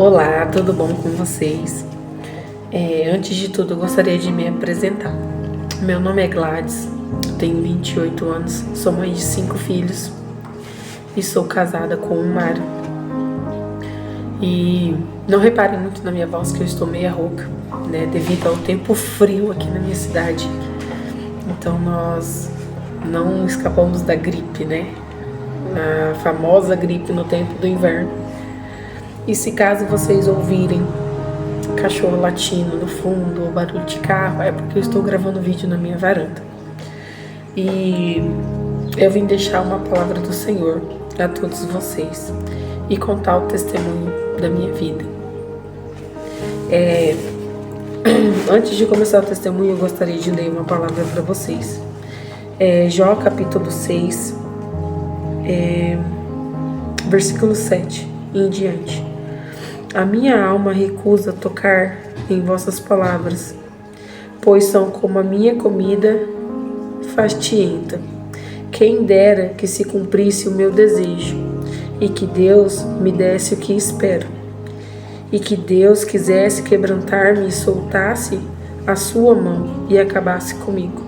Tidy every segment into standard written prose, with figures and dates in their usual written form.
Olá, tudo bom com vocês? Antes de tudo, eu gostaria de me apresentar. Meu nome é Gladys, tenho 28 anos, sou mãe de 5 filhos e sou casada com o Mário. E não reparem muito na minha voz que eu estou meia rouca, né? Devido ao tempo frio aqui na minha cidade. Então nós não escapamos da gripe, né? A famosa gripe no tempo do inverno. E se caso vocês ouvirem cachorro latindo no fundo ou barulho de carro, é porque eu estou gravando vídeo na minha varanda. E eu vim deixar uma palavra do Senhor a todos vocês e contar o testemunho da minha vida. Antes de começar o testemunho, eu gostaria de ler uma palavra para vocês. Jó capítulo 6, versículo 7 e em diante. A minha alma recusa tocar em vossas palavras, pois são como a minha comida fastienta. Quem dera que se cumprisse o meu desejo, e que Deus me desse o que espero, e que Deus quisesse quebrantar-me e soltasse a sua mão e acabasse comigo.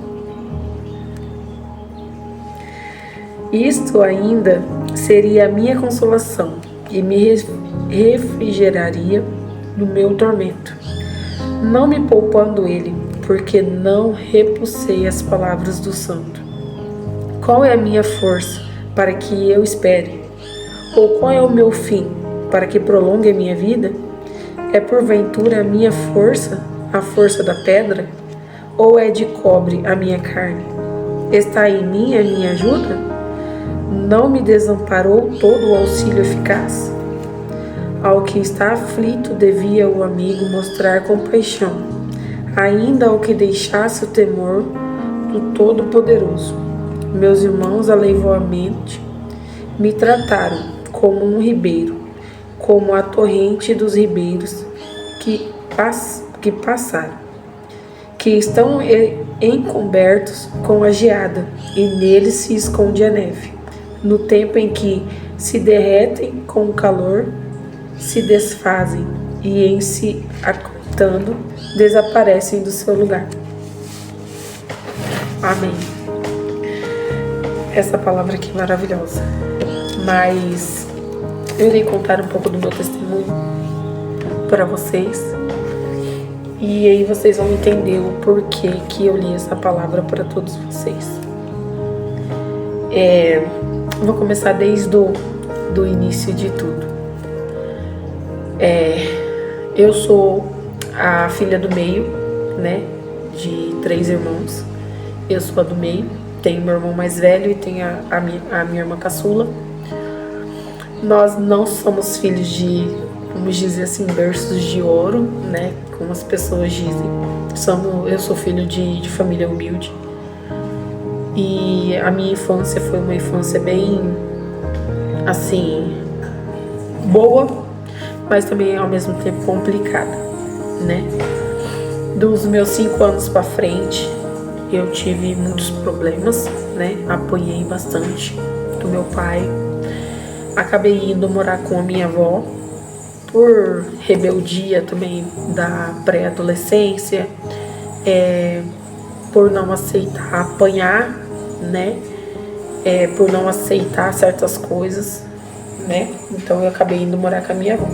Isto ainda seria a minha consolação, e me refrigeraria no meu tormento, não me poupando ele, porque não repulsei as palavras do santo. Qual é a minha força para que eu espere? Ou qual é o meu fim para que prolongue a minha vida? É porventura a minha força, a força da pedra? Ou é de cobre a minha carne? Está em mim a minha ajuda? Não me desamparou todo o auxílio eficaz? Ao que está aflito devia o amigo mostrar compaixão, ainda ao que deixasse o temor do Todo-Poderoso. Meus irmãos aleivosamente me trataram como um ribeiro, como a torrente dos ribeiros que passaram, que estão encobertos com a geada, e neles se esconde a neve. No tempo em que se derretem com o calor, se desfazem, e em se acortando, desaparecem do seu lugar. Amém. Essa palavra aqui é maravilhosa. Mas eu irei contar um pouco do meu testemunho para vocês. E aí vocês vão entender o porquê que eu li essa palavra para todos vocês. Vou começar desde do início de tudo. Eu sou a filha do meio, né? De 3 irmãos. Eu sou a do meio. Tenho meu irmão mais velho e tenho a minha irmã caçula. Nós não somos filhos de, vamos dizer assim, berços de ouro, né? Como as pessoas dizem. Eu sou filho de família humilde. E a minha infância foi uma infância bem, assim, boa, mas também ao mesmo tempo complicada, né? Dos meus 5 anos pra frente, eu tive muitos problemas, né? Apanhei bastante do meu pai. Acabei indo morar com a minha avó por rebeldia também da pré-adolescência, por não aceitar apanhar, né? Por não aceitar certas coisas, né? Então eu acabei indo morar com a minha avó.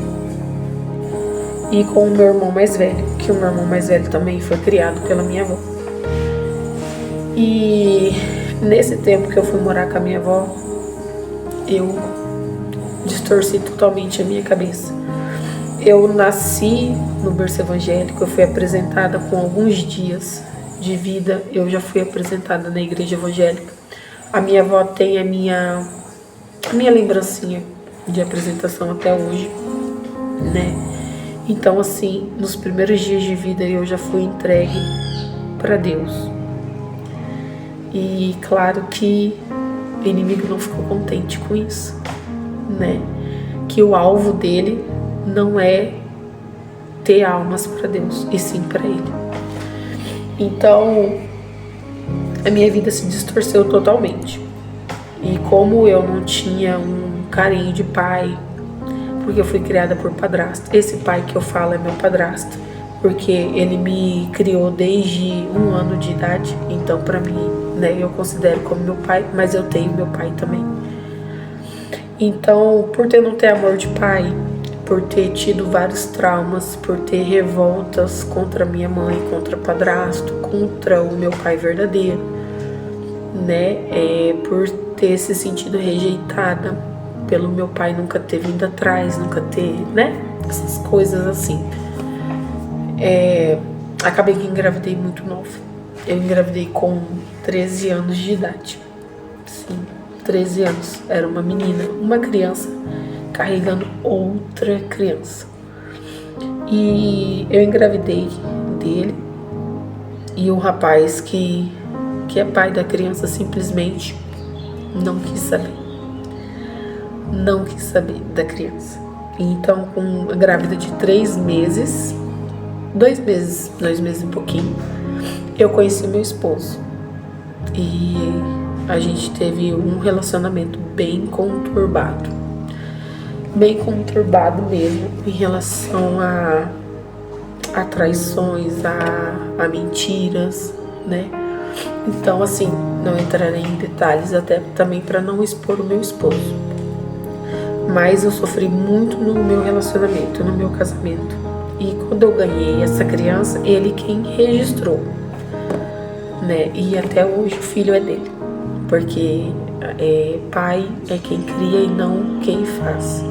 E com o meu irmão mais velho, que o meu irmão mais velho também foi criado pela minha avó. E nesse tempo que eu fui morar com a minha avó, eu distorci totalmente a minha cabeça. Eu nasci no berço evangélico, eu fui apresentada com alguns dias de vida, eu já fui apresentada na igreja evangélica. A minha avó tem a minha lembrancinha de apresentação até hoje, né? Então, assim, nos primeiros dias de vida eu já fui entregue para Deus. E claro que o inimigo não ficou contente com isso, né? Que o alvo dele não é ter almas para Deus, e sim para ele. Então, a minha vida se distorceu totalmente. E como eu não tinha um carinho de pai, porque eu fui criada por padrasto. Esse pai que eu falo é meu padrasto, porque ele me criou desde 1 ano de idade. Então, para mim, né, eu considero como meu pai, mas eu tenho meu pai também. Então, por não ter amor de pai, por ter tido vários traumas, por ter revoltas contra minha mãe, contra o padrasto, contra o meu pai verdadeiro, né, por ter se sentido rejeitada pelo meu pai nunca ter vindo atrás, nunca ter, né, essas coisas assim. Acabei que engravidei muito nova. Eu engravidei com 13 anos de idade. Sim, 13 anos. Era uma menina, uma criança carregando outra criança. E eu engravidei dele. E o rapaz que é pai da criança simplesmente não quis saber. Não quis saber da criança. Então, com a grávida de 3 meses, 2 meses e pouquinho, eu conheci meu esposo. E a gente teve um relacionamento bem conturbado. Bem conturbado mesmo, em relação a traições, a mentiras, né? Então, assim, não entrarei em detalhes, até também para não expor o meu esposo. Mas eu sofri muito no meu relacionamento, no meu casamento. E quando eu ganhei essa criança, ele quem registrou, né? E até hoje o filho é dele, porque pai é quem cria e não quem faz,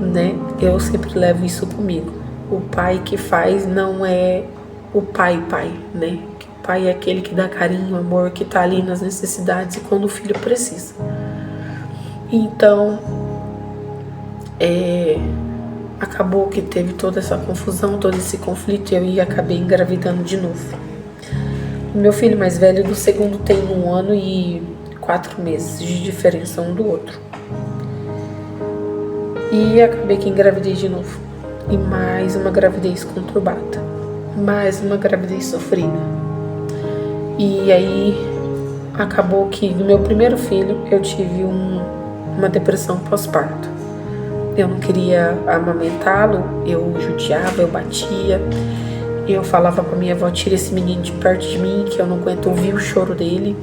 né? Eu sempre levo isso comigo. O pai que faz não é o pai, né? O pai é aquele que dá carinho, amor, que tá ali nas necessidades e quando o filho precisa. Então, acabou que teve toda essa confusão, todo esse conflito, e eu acabei engravidando de novo. O meu filho mais velho do segundo tem 1 ano e 4 meses de diferença um do outro. E acabei que engravidei de novo. E mais uma gravidez conturbada. Mais uma gravidez sofrida. E aí acabou que no meu primeiro filho eu tive uma depressão pós-parto. Eu não queria amamentá-lo, eu judiava, eu batia. Eu falava pra minha avó, tira esse menino de perto de mim, que eu não aguento ouvir o choro dele.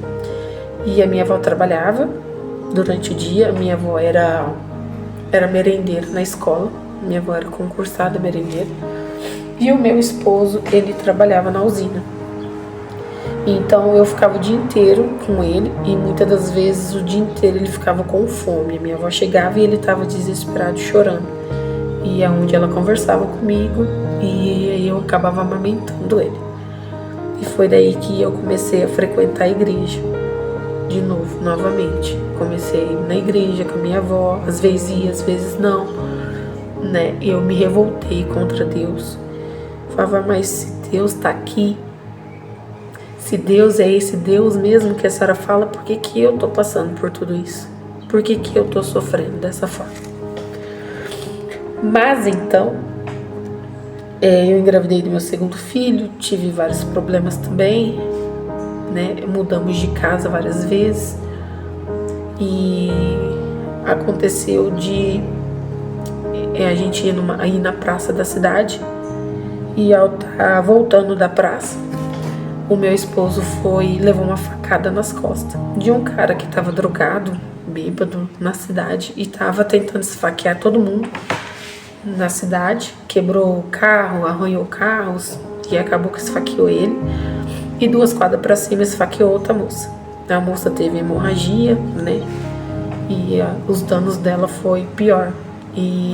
E a minha avó trabalhava durante o dia. A minha avó era merendeira na escola. Minha avó era concursada merendeira. E o meu esposo, ele trabalhava na usina. Então eu ficava o dia inteiro com ele. E muitas das vezes o dia inteiro ele ficava com fome. A minha avó chegava e ele estava desesperado, chorando. E é onde ela conversava comigo. E aí eu acabava amamentando ele. E foi daí que eu comecei a frequentar a igreja. De novo, novamente. Comecei na igreja com a minha avó. Às vezes ia, às vezes não, né? Eu me revoltei contra Deus. Falava, mas se Deus tá aqui, se Deus é esse Deus mesmo que a senhora fala, por que que eu tô passando por tudo isso? Por que que eu tô sofrendo dessa forma? Mas então, eu engravidei do meu segundo filho, tive vários problemas também, né? Mudamos de casa várias vezes. E aconteceu de a gente ir na praça da cidade. E ao estar voltando da praça, o meu esposo levou uma facada nas costas de um cara que estava drogado, bêbado, na cidade. E estava tentando esfaquear todo mundo na cidade. Quebrou o carro, arranhou carros e acabou que esfaqueou ele. E 2 quadras para cima esfaqueou outra moça. A moça teve hemorragia, né? E os danos dela foi pior. E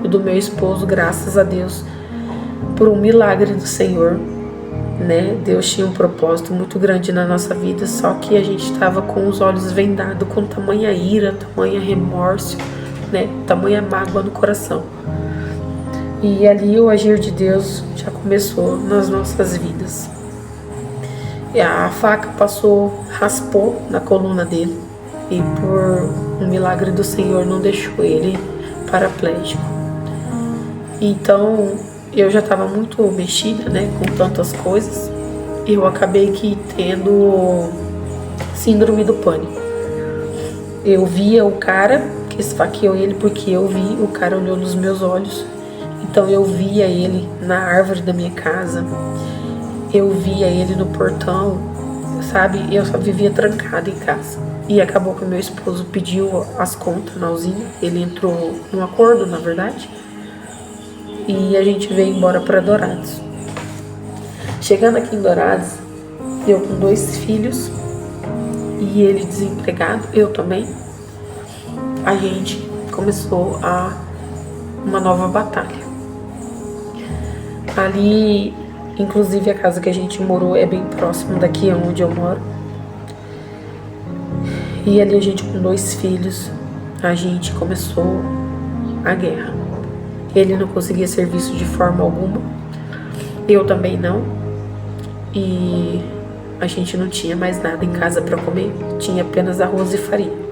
o do meu esposo, graças a Deus, por um milagre do Senhor, né? Deus tinha um propósito muito grande na nossa vida, só que a gente estava com os olhos vendados, com tamanha ira, tamanha remorso, né? Tamanha mágoa no coração. E ali o agir de Deus já começou nas nossas vidas. E a faca raspou na coluna dele, e por um milagre do Senhor não deixou ele paraplégico. Então eu já estava muito mexida, né, com tantas coisas. Eu acabei que tendo síndrome do pânico. Eu via o cara que esfaqueou ele, porque eu vi, o cara olhou nos meus olhos. Então eu via ele na árvore da minha casa, eu via ele no portão, sabe? Eu só vivia trancada em casa. E acabou que o meu esposo pediu as contas na usina, ele entrou num acordo, na verdade, e a gente veio embora para Dourados. Chegando aqui em Dourados, eu com 2 filhos e ele desempregado, eu também, a gente começou uma nova batalha. Ali, inclusive a casa que a gente morou é bem próximo daqui onde eu moro. E ali a gente com 2 filhos, a gente começou a guerra. Ele não conseguia serviço de forma alguma, eu também não. E a gente não tinha mais nada em casa para comer, tinha apenas arroz e farinha.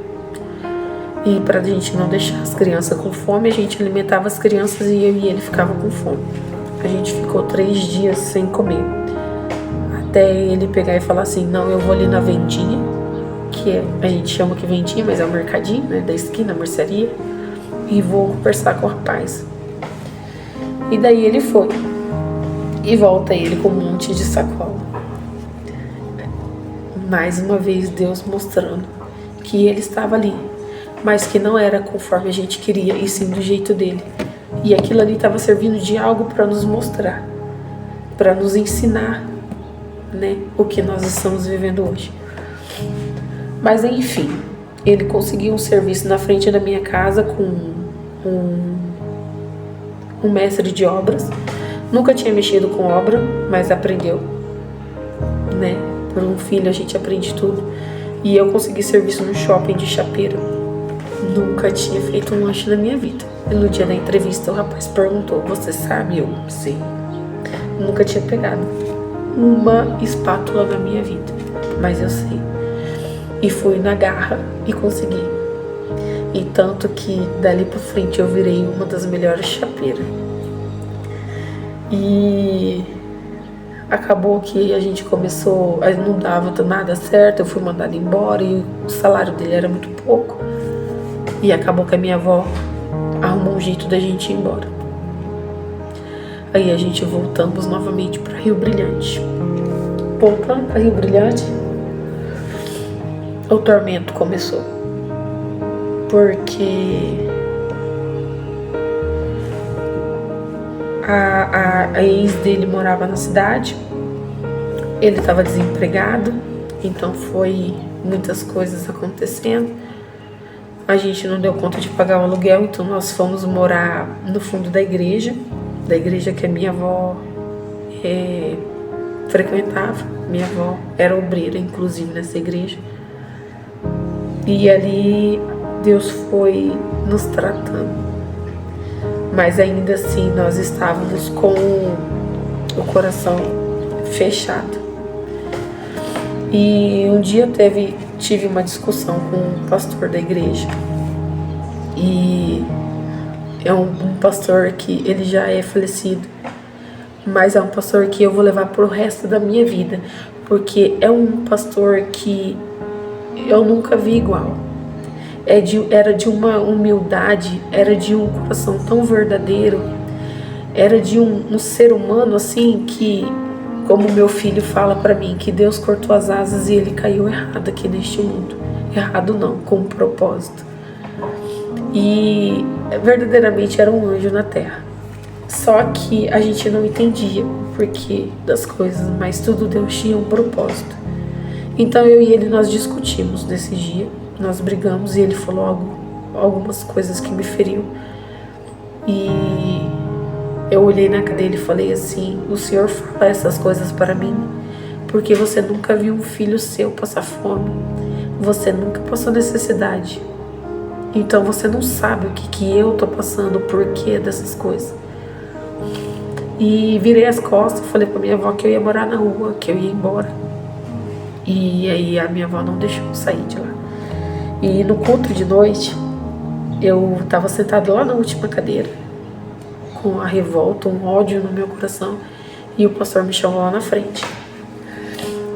E para a gente não deixar as crianças com fome, a gente alimentava as crianças e eu e ele ficavam com fome. A gente ficou 3 dias sem comer, até ele pegar e falar assim: não, eu vou ali na vendinha, que a gente chama que vendinha, mas é o mercadinho, né, da esquina, a mercearia, e vou conversar com o rapaz. E daí ele foi, e volta ele com um monte de sacola. Mais uma vez Deus mostrando que ele estava ali, mas que não era conforme a gente queria, e sim do jeito dele. E aquilo ali estava servindo de algo para nos mostrar, para nos ensinar, né, o que nós estamos vivendo hoje. Mas enfim, ele conseguiu um serviço na frente da minha casa com um mestre de obras. Nunca tinha mexido com obra, mas aprendeu, né? Por um filho a gente aprende tudo. E eu consegui serviço no shopping de Chapeira. Nunca tinha feito um lanche na minha vida. E no dia da entrevista o rapaz perguntou: você sabe? Eu, sim. Nunca tinha pegado uma espátula na minha vida, mas eu sei. E fui na garra e consegui. E tanto que dali pra frente eu virei uma das melhores chapeiras. E acabou que a gente começou, não dava nada certo, eu fui mandada embora e o salário dele era muito pouco. E acabou que a minha avó arrumou um jeito da gente ir embora. Aí a gente voltamos novamente para Rio Brilhante. Voltando para Rio Brilhante, o tormento começou. Porque a ex dele morava na cidade, ele estava desempregado, então foi muitas coisas acontecendo. A gente não deu conta de pagar o aluguel, então nós fomos morar no fundo da igreja que a minha avó frequentava. Minha avó era obreira, inclusive, nessa igreja. E ali Deus foi nos tratando. Mas ainda assim nós estávamos com o coração fechado. E um dia tive uma discussão com um pastor da igreja. E é um pastor que ele já é falecido, mas é um pastor que eu vou levar pro resto da minha vida, porque é um pastor que eu nunca vi igual. Era de uma humildade, era de um coração tão verdadeiro, era de um ser humano assim que, como meu filho fala para mim, que Deus cortou as asas e ele caiu errado aqui neste mundo. Errado não, com um propósito. E verdadeiramente era um anjo na terra. Só que a gente não entendia o porquê das coisas, mas tudo Deus tinha um propósito. Então eu e ele, nós discutimos nesse dia, nós brigamos e ele falou algumas coisas que me feriu. E eu olhei na cara dele e falei assim: o Senhor fala essas coisas para mim porque você nunca viu um filho seu passar fome, você nunca passou necessidade, então você não sabe o que eu tô passando, o porquê dessas coisas. E virei as costas e falei pra minha avó que eu ia morar na rua, que eu ia embora. E aí a minha avó não deixou eu sair de lá. E no culto de noite, eu tava sentada lá na última cadeira, com a revolta, um ódio no meu coração, e o pastor me chamou lá na frente.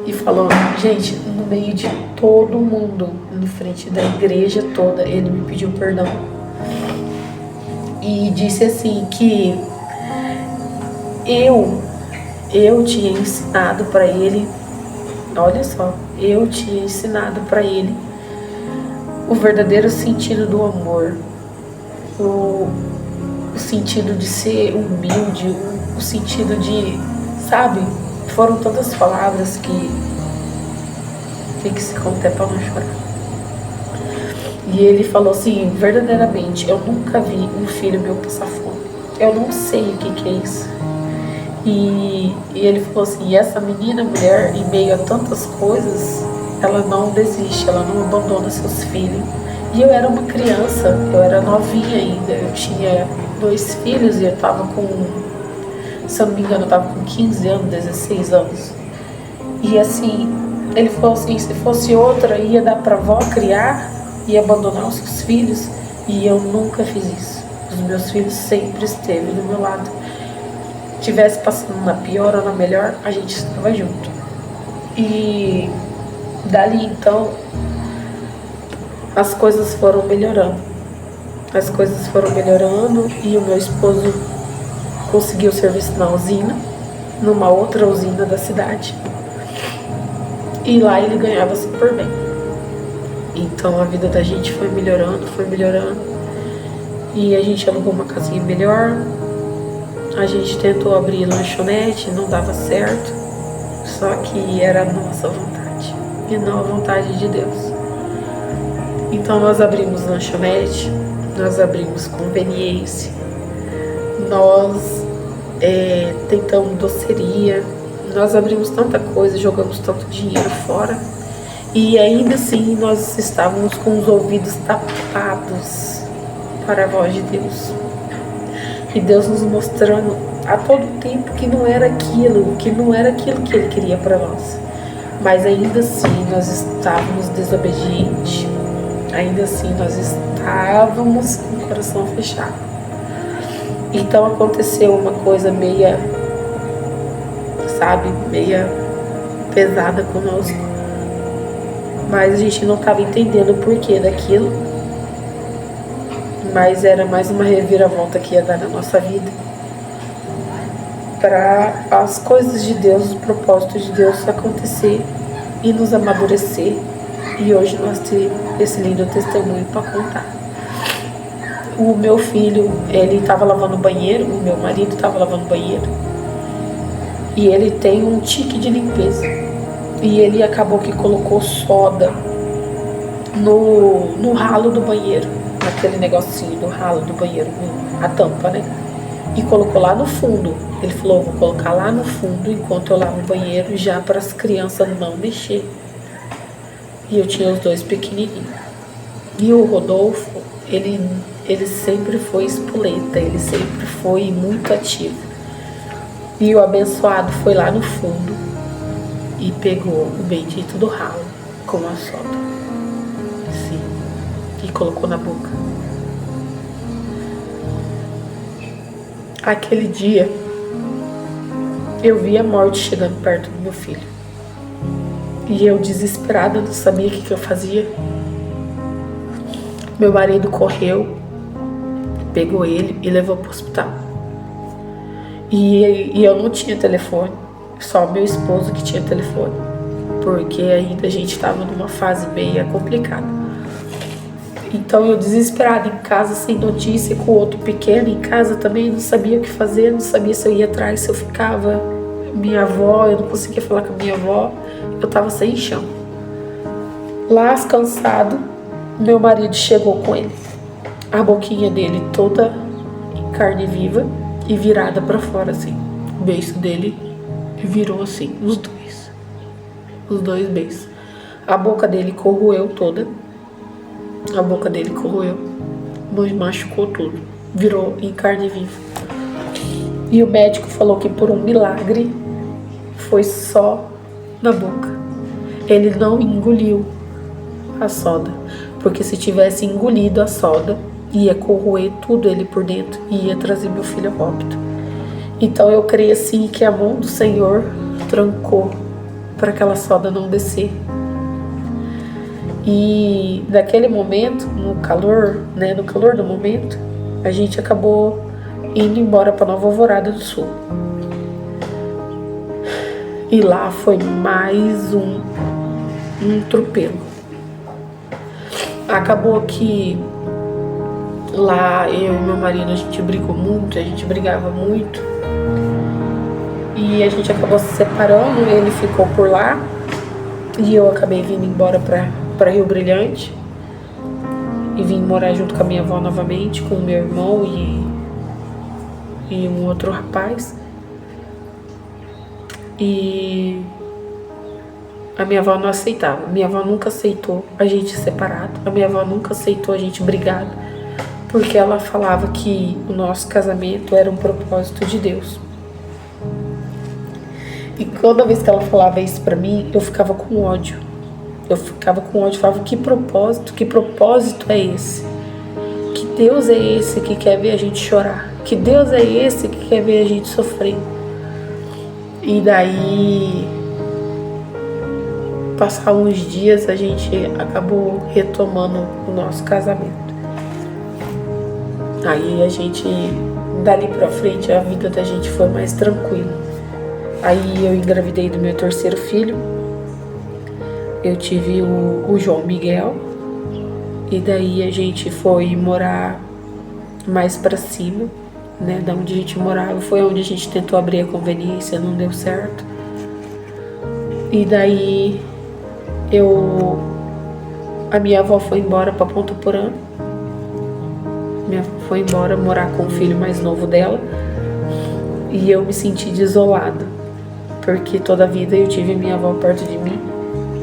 e falou, gente, no meio de todo mundo, na frente da igreja toda, ele me pediu perdão. E disse assim que eu tinha ensinado para ele, olha só, eu tinha ensinado para ele o verdadeiro sentido do amor, o sentido de ser humilde, o sentido de, sabe, foram todas palavras que tem que se conter para não chorar. E ele falou assim, verdadeiramente, eu nunca vi um filho meu passar fome. Eu não sei o que é isso. E ele falou assim, essa menina, mulher, em meio a tantas coisas, ela não desiste, ela não abandona seus filhos. E eu era uma criança, eu era novinha ainda, eu tinha 2 filhos e eu tava com, se eu não me engano, eu tava com 15 anos, 16 anos. E assim, ele falou assim, se fosse outra, ia dar pra avó criar e abandonar os seus filhos. E eu nunca fiz isso. Os meus filhos sempre esteve do meu lado. Tivesse passando na pior ou na melhor, a gente estava junto. E dali então, as coisas foram melhorando. As coisas foram melhorando e o meu esposo conseguiu serviço na usina, numa outra usina da cidade. E lá ele ganhava super bem. Então a vida da gente foi melhorando. E a gente alugou uma casinha melhor. A gente tentou abrir lanchonete, não dava certo. Só que era a nossa vontade e não a vontade de Deus. Então nós abrimos lanchonete, nós abrimos conveniência, nós tentamos doceria, nós abrimos tanta coisa, jogamos tanto dinheiro fora. E ainda assim nós estávamos com os ouvidos tapados para a voz de Deus. E Deus nos mostrando a todo tempo que não era aquilo que Ele queria para nós. Mas ainda assim nós estávamos desobedientes. Ainda assim nós estávamos com o coração fechado. Então aconteceu uma coisa meia pesada conosco. Mas a gente não estava entendendo o porquê daquilo. Mas era mais uma reviravolta que ia dar na nossa vida. Para as coisas de Deus, os propósitos de Deus acontecer e nos amadurecer. E hoje nós temos esse lindo testemunho para contar. O meu filho, ele estava lavando o banheiro, o meu marido estava lavando o banheiro. E ele tem um tique de limpeza. E ele acabou que colocou soda no ralo do banheiro. Naquele negocinho do ralo do banheiro, a tampa, né? E colocou lá no fundo. Ele falou, vou colocar lá no fundo enquanto eu lavo o banheiro, já para as crianças não mexer. E eu tinha os 2 pequenininhos. E o Rodolfo, ele sempre foi espoleta, ele sempre foi muito ativo. E o abençoado foi lá no fundo e pegou o bendito do ralo com a soda. Sim. E colocou na boca. Aquele dia, eu vi a morte chegando perto do meu filho. E eu, desesperada, não sabia o que eu fazia. Meu marido correu, pegou ele e levou para o hospital. E eu não tinha telefone, só meu esposo que tinha telefone. Porque ainda a gente estava numa fase meio complicada. Então eu desesperada em casa, sem notícia, com o outro pequeno em casa também, não sabia o que fazer, não sabia se eu ia atrás, se eu ficava. Minha avó, eu não conseguia falar com a minha avó, eu tava sem chão. Lá, cansado, meu marido chegou com ele. A boquinha dele toda em carne viva e virada pra fora assim. O beiço dele virou assim, os dois beiços. A boca dele corroeu toda. A boca dele corroeu, machucou tudo, virou em carne viva. E o médico falou que por um milagre foi só na boca. Ele não engoliu a soda, porque se tivesse engolido a soda, ia corroer tudo ele por dentro e ia trazer meu filho a óbito. Então eu creio assim que a mão do Senhor trancou para aquela soda não descer. E naquele momento, no calor do momento, a gente acabou indo embora para Nova Alvorada do Sul. E lá foi mais um atropelo. Acabou que lá eu e meu marido, a gente brigou muito, a gente brigava muito. E a gente acabou se separando, ele ficou por lá e eu acabei vindo embora para Rio Brilhante. E vim morar junto com a minha avó novamente, com o meu irmão e um outro rapaz. E a minha avó não aceitava. Minha avó nunca aceitou a gente separado. A minha avó nunca aceitou a gente brigado. Porque ela falava que o nosso casamento era um propósito de Deus. E toda vez que ela falava isso pra mim, eu ficava com ódio. Falava, que propósito é esse? Que Deus é esse que quer ver a gente chorar? Que Deus é esse que quer ver a gente sofrer? E daí, passar uns dias, a gente acabou retomando o nosso casamento. Aí a gente, dali pra frente, a vida da gente foi mais tranquila. Aí eu engravidei do meu terceiro filho. Eu tive o João Miguel. E daí a gente foi morar mais pra cima, né? Da onde a gente morava. Foi onde a gente tentou abrir a conveniência, não deu certo. E daí a minha avó foi embora pra Ponta Porã. Minha avó foi embora morar com o filho mais novo dela. E eu me senti desolada, porque toda a vida eu tive minha avó perto de mim.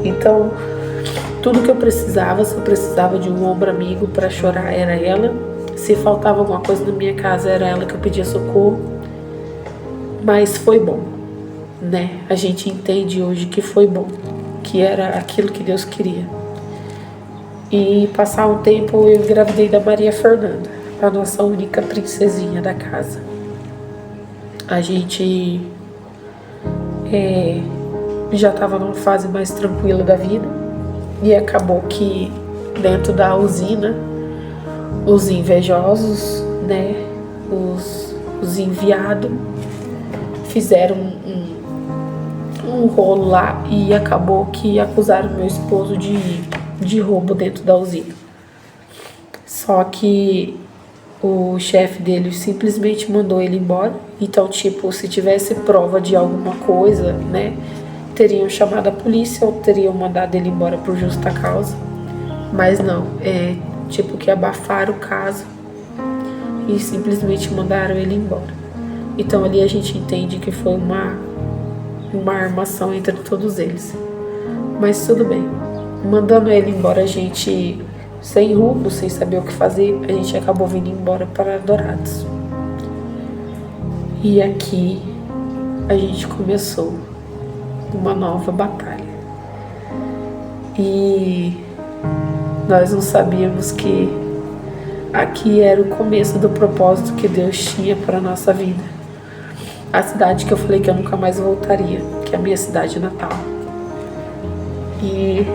Então, tudo que eu precisava, se eu precisava de um ombro amigo para chorar, era ela. Se faltava alguma coisa na minha casa, era ela que eu pedia socorro. Mas foi bom, né? A gente entende hoje que foi bom, que era aquilo que Deus queria. E passar um tempo, eu engravidei da Maria Fernanda, a nossa única princesinha da casa. A gente já estava numa fase mais tranquila da vida. E acabou que dentro da usina, os invejosos, né, os enviados, fizeram um rolo lá e acabou que acusaram meu esposo de roubo dentro da usina. Só que o chefe dele simplesmente mandou ele embora. Então, tipo, se tivesse prova de alguma coisa, né, teriam chamado a polícia ou teriam mandado ele embora por justa causa. Mas não, tipo que abafaram o caso e simplesmente mandaram ele embora. Então ali a gente entende que foi uma armação entre todos eles. Mas tudo bem. Mandando ele embora, a gente, sem rumo, sem saber o que fazer, a gente acabou vindo embora para Dourados. E aqui a gente começou uma nova batalha. E nós não sabíamos que aqui era o começo do propósito que Deus tinha para a nossa vida. A cidade que eu falei que eu nunca mais voltaria, que é a minha cidade natal. E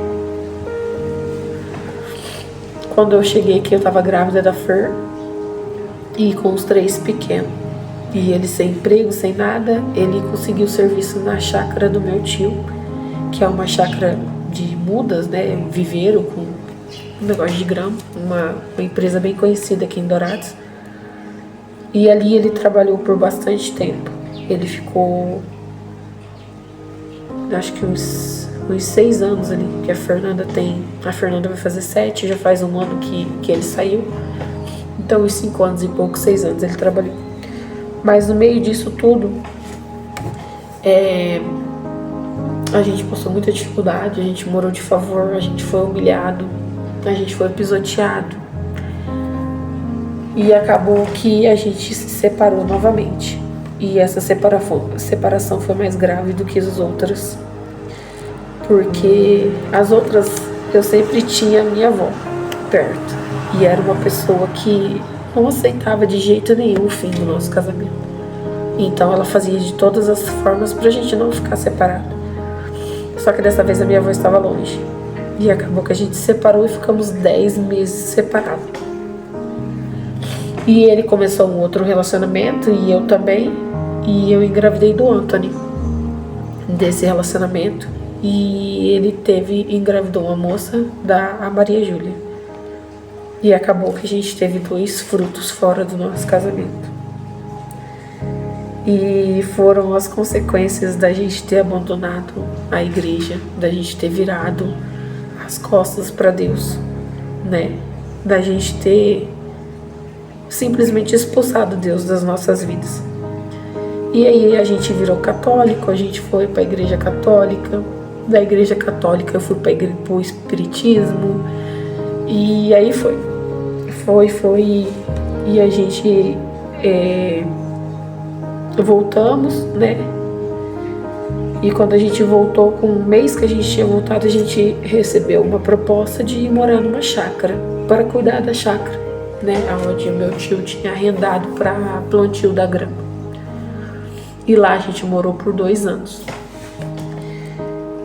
quando eu cheguei aqui, eu estava grávida da Fer e com os 3 pequenos. E ele sem emprego, sem nada, ele conseguiu serviço na chácara do meu tio, que é uma chácara de mudas, né, viveiro com um negócio de grama, uma empresa bem conhecida aqui em Dourados. E ali ele trabalhou por bastante tempo. Ele ficou, acho que uns 6 anos ali, que a Fernanda vai fazer 7, já faz um ano que ele saiu. Então, uns 5 anos e pouco, 6 anos ele trabalhou. Mas no meio disso tudo, a gente passou muita dificuldade, a gente morou de favor, a gente foi humilhado, a gente foi pisoteado. E acabou que a gente se separou novamente. E essa separação foi mais grave do que as outras. Porque as outras, eu sempre tinha a minha avó perto. E era uma pessoa que não aceitava de jeito nenhum o fim do nosso casamento. Então ela fazia de todas as formas pra gente não ficar separado. Só que dessa vez a minha avó estava longe. E acabou que a gente se separou e ficamos 10 meses separados. E ele começou um outro relacionamento e eu também. E eu engravidei do Anthony desse relacionamento. E ele engravidou uma moça a Maria Júlia. E acabou que a gente teve 2 frutos fora do nosso casamento. E foram as consequências da gente ter abandonado a igreja, da gente ter virado as costas para Deus, né? Da gente ter simplesmente expulsado Deus das nossas vidas. E aí a gente virou católico, a gente foi para a igreja católica. Da igreja católica eu fui para o espiritismo. E aí foi. E a gente voltamos, né? E quando a gente voltou, com um mês que a gente tinha voltado, a gente recebeu uma proposta de ir morar numa chácara, para cuidar da chácara, né? Onde meu tio tinha arrendado para plantio da grama. E lá a gente morou por 2 anos.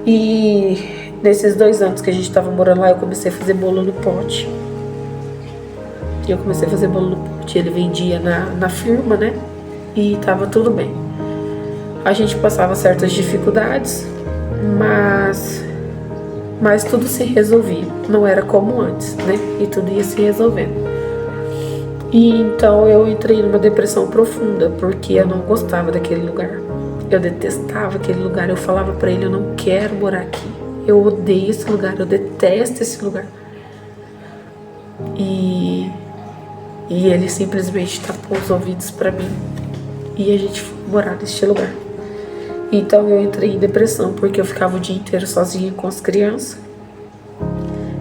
E nesses 2 anos que a gente estava morando lá, eu comecei a fazer bolo no pote. Ele vendia na firma, né? E tava tudo bem. A gente passava certas dificuldades, mas tudo se resolvia. Não era como antes, né? E tudo ia se resolvendo. E então eu entrei numa depressão profunda, porque eu não gostava daquele lugar. Eu detestava aquele lugar. Eu falava pra ele, eu não quero morar aqui. Eu odeio esse lugar, eu detesto esse lugar. E ele simplesmente tapou os ouvidos pra mim. E a gente foi morar neste lugar. Então eu entrei em depressão, porque eu ficava o dia inteiro sozinha com as crianças.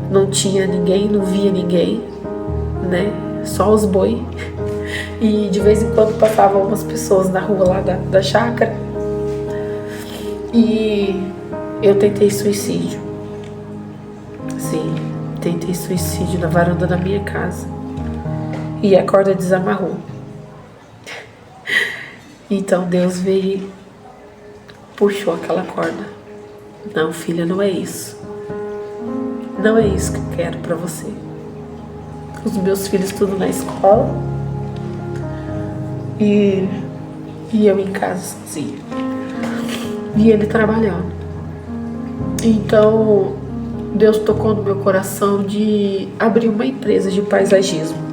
Não tinha ninguém, não via ninguém, né? Só os boi. E de vez em quando passavam umas pessoas na rua lá da chácara. E eu tentei suicídio. Sim, tentei suicídio na varanda da minha casa. E a corda desamarrou. Então Deus veio, puxou aquela corda. Não, filha, não é isso. Não é isso que eu quero pra você. Os meus filhos tudo na escola. E eu em casa sozinha. E ele trabalhando. Então Deus tocou no meu coração de abrir uma empresa de paisagismo.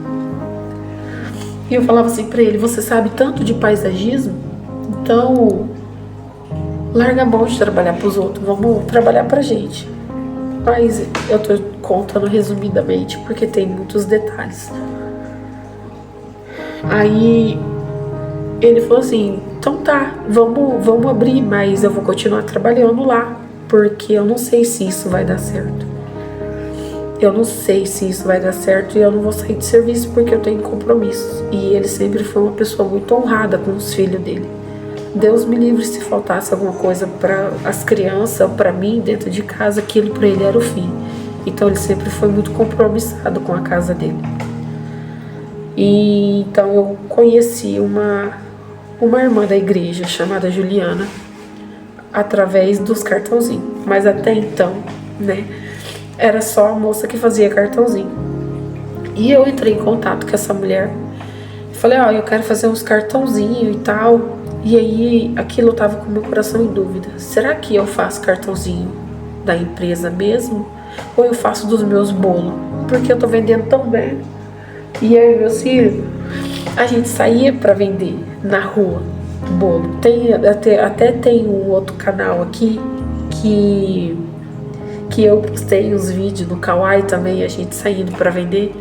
E eu falava assim pra ele, você sabe tanto de paisagismo? Então, larga a mão de trabalhar pros outros, vamos trabalhar pra gente. Mas eu tô contando resumidamente, porque tem muitos detalhes. Aí, ele falou assim, então tá, vamos abrir, mas eu vou continuar trabalhando lá, porque eu não sei se isso vai dar certo. Eu não sei se isso vai dar certo e eu não vou sair de serviço porque eu tenho compromissos. E ele sempre foi uma pessoa muito honrada com os filhos dele. Deus me livre se faltasse alguma coisa para as crianças, para mim, dentro de casa, aquilo para ele era o fim. Então ele sempre foi muito compromissado com a casa dele. E então eu conheci uma irmã da igreja chamada Juliana através dos cartãozinhos. Mas até então, né? Era só a moça que fazia cartãozinho. E eu entrei em contato com essa mulher. Falei, eu quero fazer uns cartãozinhos e tal. E aí, aquilo tava com meu coração em dúvida. Será que eu faço cartãozinho da empresa mesmo? Ou eu faço dos meus bolos? Porque eu tô vendendo tão bem. E aí, meus filhos, a gente saía pra vender na rua bolo. Até tem um outro canal aqui que eu postei uns vídeos no Kawaii também, a gente saindo pra vender.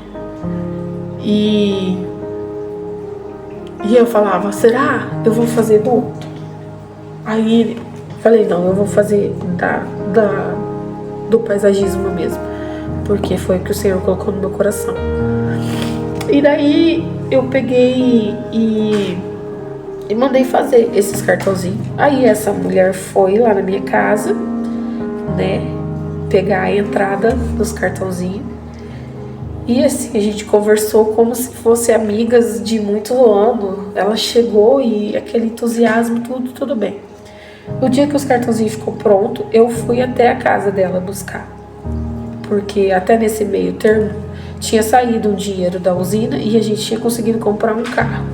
E eu falava, será? Eu vou fazer bolo? Aí falei, não, eu vou fazer do paisagismo mesmo, porque foi o que o Senhor colocou no meu coração. E daí eu peguei e mandei fazer esses cartãozinhos. Aí essa mulher foi lá na minha casa, né, pegar a entrada dos cartãozinhos. E assim, a gente conversou como se fosse amigas de muito ano. Ela chegou e aquele entusiasmo, tudo bem. O dia que os cartãozinhos ficou pronto, eu fui até a casa dela buscar. Porque até nesse meio termo, tinha saído um dinheiro da usina e a gente tinha conseguido comprar um carro.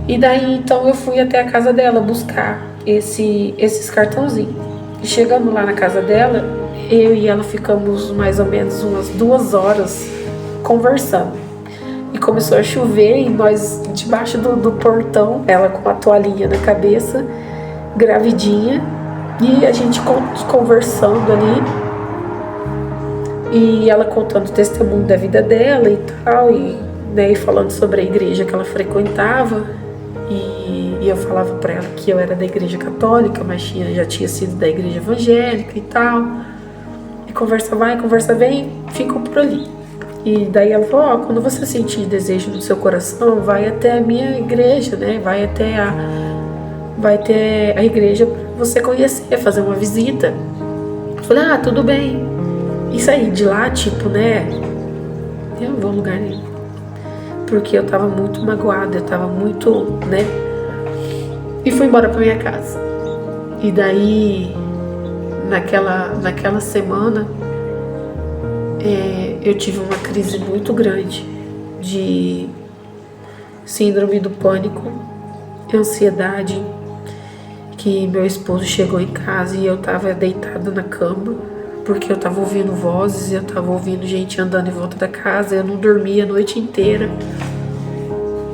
E daí, então, eu fui até a casa dela buscar esses cartãozinhos. E chegando lá na casa dela, eu e ela ficamos mais ou menos umas 2 horas conversando. E começou a chover e nós debaixo do portão, ela com a toalhinha na cabeça, gravidinha, e a gente conversando ali, e ela contando o testemunho da vida dela e tal, e, né, e falando sobre a igreja que ela frequentava, e eu falava pra ela que eu era da igreja católica, mas já tinha sido da igreja evangélica e tal, e conversa vai, conversa vem, ficou por ali. E daí ela falou, quando você sentir desejo no seu coração, vai até a minha igreja, né? Vai até a igreja pra você conhecer, fazer uma visita. Eu falei, tudo bem. E saí de lá, tipo, né? Eu não vou a lugar nenhum. Porque eu tava muito magoada, eu tava muito, né? E fui embora pra minha casa. E daí, naquela semana, eu tive uma crise muito grande de síndrome do pânico, ansiedade, que meu esposo chegou em casa e eu tava deitada na cama, porque eu tava ouvindo vozes, eu tava ouvindo gente andando em volta da casa, eu não dormia a noite inteira.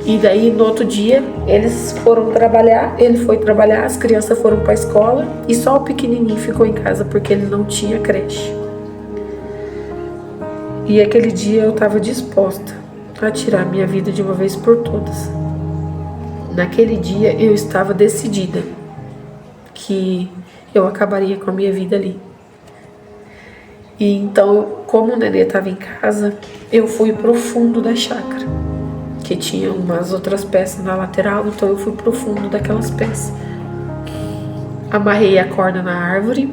E daí no outro dia eles foram trabalhar, ele foi trabalhar, as crianças foram para a escola e só o pequenininho ficou em casa porque ele não tinha creche. E aquele dia eu estava disposta a tirar minha vida de uma vez por todas. Naquele dia eu estava decidida que eu acabaria com a minha vida ali. E então, como o nenê estava em casa, eu fui pro fundo da chácara, que tinha umas outras peças na lateral, então eu fui pro fundo daquelas peças. Amarrei a corda na árvore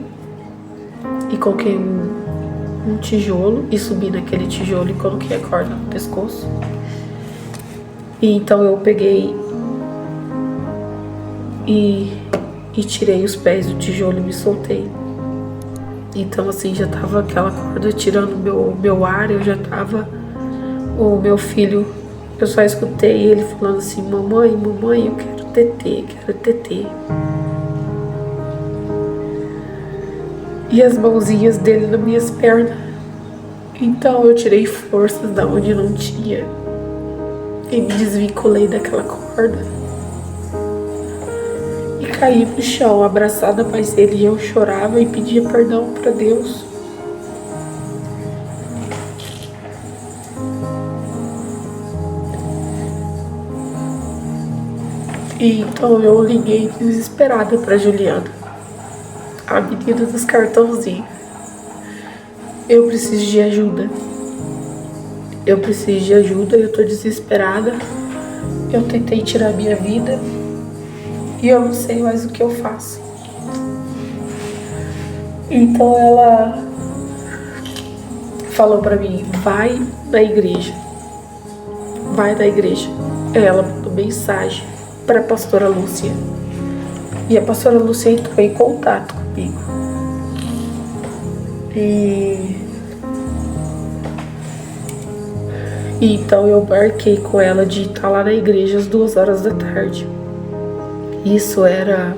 e coloquei um tijolo e subi naquele tijolo e coloquei a corda no pescoço. E então eu peguei e tirei os pés do tijolo e me soltei. Então assim, já tava aquela corda tirando meu ar, eu já tava, o meu filho, eu só escutei ele falando assim, mamãe, eu quero tetê. E as mãozinhas dele nas minhas pernas. Então eu tirei forças da onde não tinha e me desvinculei daquela corda e caí no chão, abraçada mais dele, e eu chorava e pedia perdão para Deus. E então eu liguei desesperada para Juliana, a menina dos cartãozinhos. Eu preciso de ajuda. Eu tô desesperada. Eu tentei tirar minha vida e eu não sei mais o que eu faço. Então ela falou pra mim, vai na igreja. Ela mandou mensagem pra pastora Lúcia. E a pastora Lúcia entrou em contato comigo. E então eu marquei com ela de estar lá na igreja às 2 horas da tarde. Isso era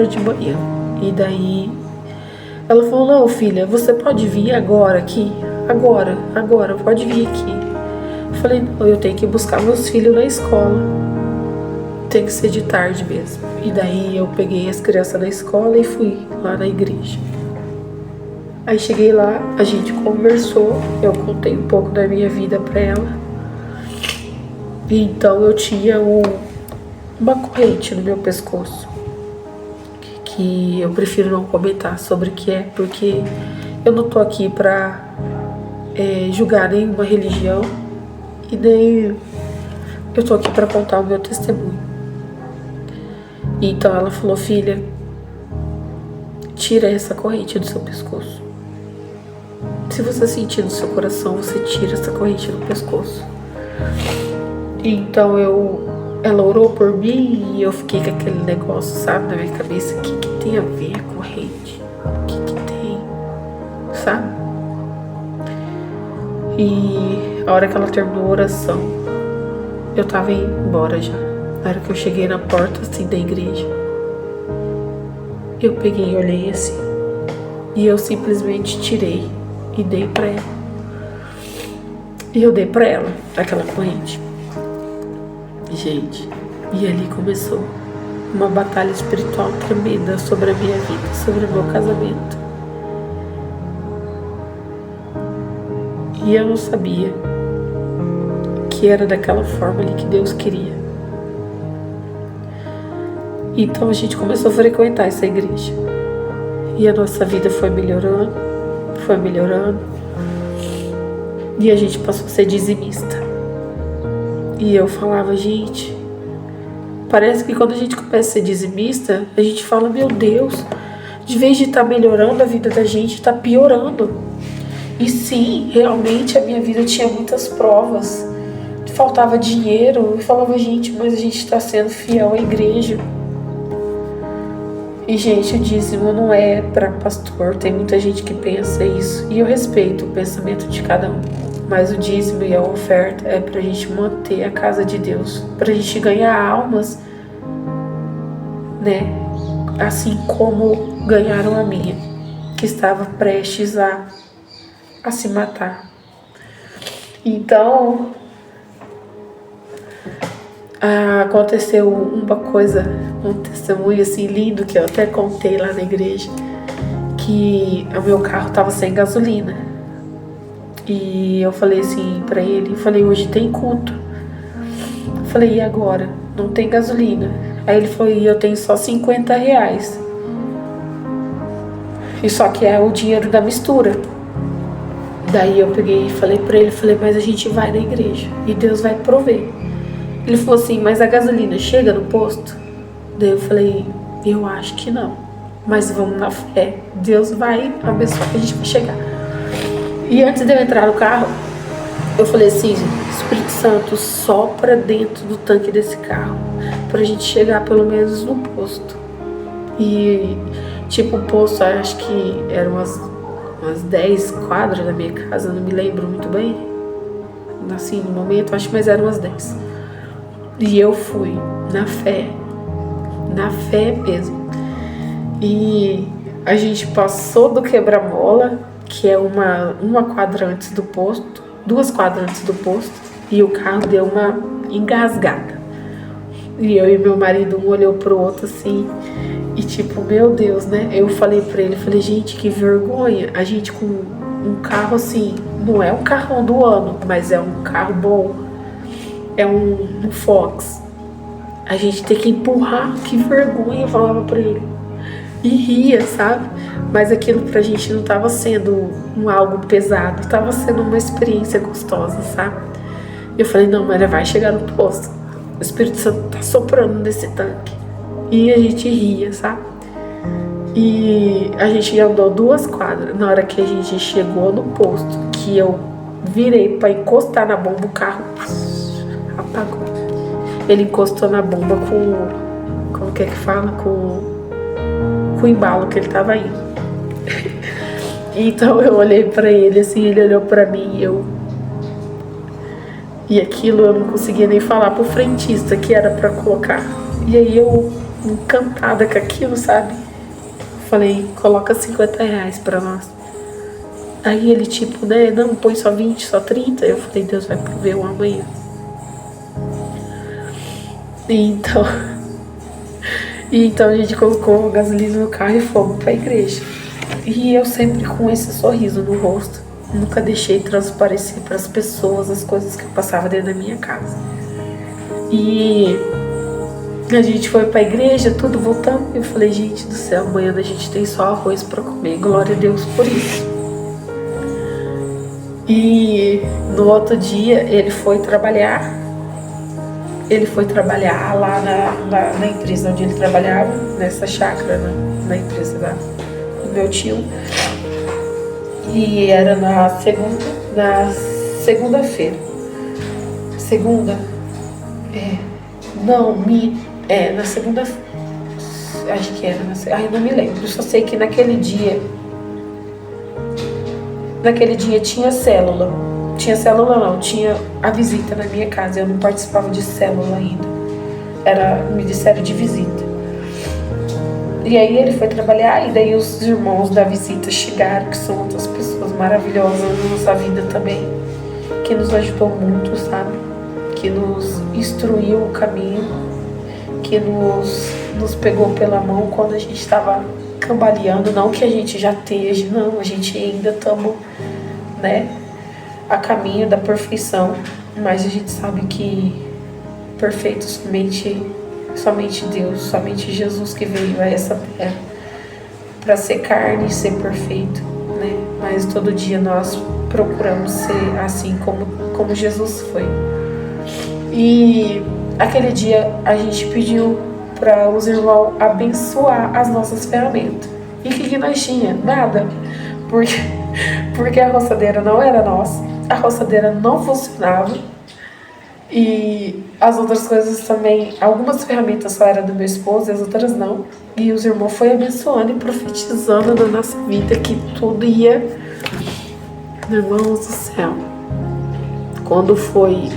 de manhã. E daí ela falou, não, filha, você pode vir agora aqui? Agora, pode vir aqui. Eu falei, não, eu tenho que buscar meus filhos na escola. Tem que ser de tarde mesmo. E daí eu peguei as crianças da escola e fui lá na igreja. Aí cheguei lá, a gente conversou, eu contei um pouco da minha vida pra ela. E então eu tinha uma corrente no meu pescoço, que eu prefiro não comentar sobre o que é, porque eu não tô aqui pra julgar nenhuma religião e nem eu tô aqui pra contar o meu testemunho. E então ela falou, filha, tira essa corrente do seu pescoço. Se você sentir no seu coração, você tira essa corrente do pescoço. Então eu ela orou por mim e eu fiquei com aquele negócio, sabe, na minha cabeça. O que tem a ver com rede? O que tem, sabe? E a hora que ela terminou a oração, eu tava indo embora já. Na hora que eu cheguei na porta, assim, da igreja, eu peguei e olhei assim. E eu simplesmente tirei e dei pra ela. E eu dei pra ela aquela corrente. Gente, e ali começou uma batalha espiritual tremenda sobre a minha vida, sobre o meu casamento. E eu não sabia que era daquela forma ali que Deus queria. Então a gente começou a frequentar essa igreja. E a nossa vida foi melhorando, foi melhorando. E a gente passou a ser dizimista. E eu falava, gente, parece que quando a gente começa a ser dizimista, a gente fala, meu Deus, de vez de estar melhorando a vida da gente, está piorando. E sim, realmente a minha vida tinha muitas provas. Faltava dinheiro. Eu falava, gente, mas a gente está sendo fiel à igreja. E, gente, o dízimo não é para pastor. Tem muita gente que pensa isso. E eu respeito o pensamento de cada um. Mas o dízimo e a oferta é pra gente manter a casa de Deus. Pra gente ganhar almas, né? Assim como ganharam a minha, que estava prestes a se matar. Então, aconteceu uma coisa, um testemunho assim lindo que eu até contei lá na igreja, que o meu carro estava sem gasolina. E eu falei assim pra ele, eu falei, hoje tem culto. Eu falei, e agora? Não tem gasolina. Aí ele falou, e eu tenho só R$50. E só que é o dinheiro da mistura. Daí eu peguei e falei pra ele, falei, mas a gente vai na igreja e Deus vai prover. Ele falou assim, mas a gasolina chega no posto? Daí eu falei, eu acho que não, mas vamos na fé, Deus vai abençoar, a gente vai chegar. E antes de eu entrar no carro, eu falei assim, Espírito Santo, sopra dentro do tanque desse carro, pra gente chegar pelo menos no posto. E tipo, o posto, acho que eram umas 10 quadras da minha casa, não me lembro muito bem, assim, no momento, acho que mais eram umas 10. E eu fui, na fé mesmo. E a gente passou do quebra-mola, que é uma quadra antes do posto, 2 quadras antes do posto, e o carro deu uma engasgada. E eu e meu marido, um olhou pro outro assim, e tipo, meu Deus, né? Eu falei pra ele, falei, gente, que vergonha, a gente com um carro assim, não é um carrão do ano, mas é um carro bom, é um Fox. A gente tem que empurrar, que vergonha, eu falava pra ele. E ria, sabe? Mas aquilo pra gente não tava sendo algo pesado, tava sendo uma experiência gostosa, sabe? Eu falei, não, mas ela vai chegar no posto. O Espírito Santo tá soprando nesse tanque. E a gente ria, sabe? E a gente andou 2 quadras. Na hora que a gente chegou no posto, que eu virei pra encostar na bomba, o carro apagou. Ele encostou na bomba com... Como que é que fala? Com o embalo que ele tava indo. Então eu olhei pra ele assim, ele olhou pra mim e aquilo eu não conseguia nem falar pro frentista que era pra colocar. E aí eu, encantada com aquilo, sabe? Falei, coloca R$50 pra nós. Aí ele tipo, né, não, põe só 20, só 30. Eu falei, Deus vai prover um amanhã. Então a gente colocou gasolina no carro e fomos pra igreja. E eu sempre com esse sorriso no rosto. Nunca deixei transparecer para as pessoas as coisas que eu passava dentro da minha casa. E a gente foi pra igreja, tudo voltando. Eu falei, gente do céu, amanhã a gente tem só arroz para comer. Glória a Deus por isso. E no outro dia ele foi trabalhar. Ele foi trabalhar lá na empresa onde ele trabalhava, nessa chácara, na empresa do meu tio. E era na segunda-feira. Não, na segunda, acho que era, ai, não me lembro. Eu só sei que naquele dia tinha célula. Tinha célula não, tinha a visita na minha casa. Eu não participava de célula ainda. Me disseram de visita. E aí ele foi trabalhar, e daí os irmãos da visita chegaram, que são outras pessoas maravilhosas na nossa vida também, que nos ajudou muito, sabe? Que nos instruiu o caminho, que nos pegou pela mão quando a gente estava cambaleando. Não que a gente já esteja, não, a gente ainda estamos, né, a caminho da perfeição, mas a gente sabe que perfeito somente Deus, somente Jesus que veio a essa terra para ser carne e ser perfeito, né? Mas todo dia nós procuramos ser assim como Jesus foi. E aquele dia a gente pediu para os irmãos abençoar as nossas ferramentas. E o que nós tinha? Nada. Porque a roçadeira não era nossa, a roçadeira não funcionava. E as outras coisas também, algumas ferramentas só eram do meu esposo e as outras não. E os irmãos foram abençoando e profetizando na nossa vida que tudo ia. Irmãos do céu, quando foi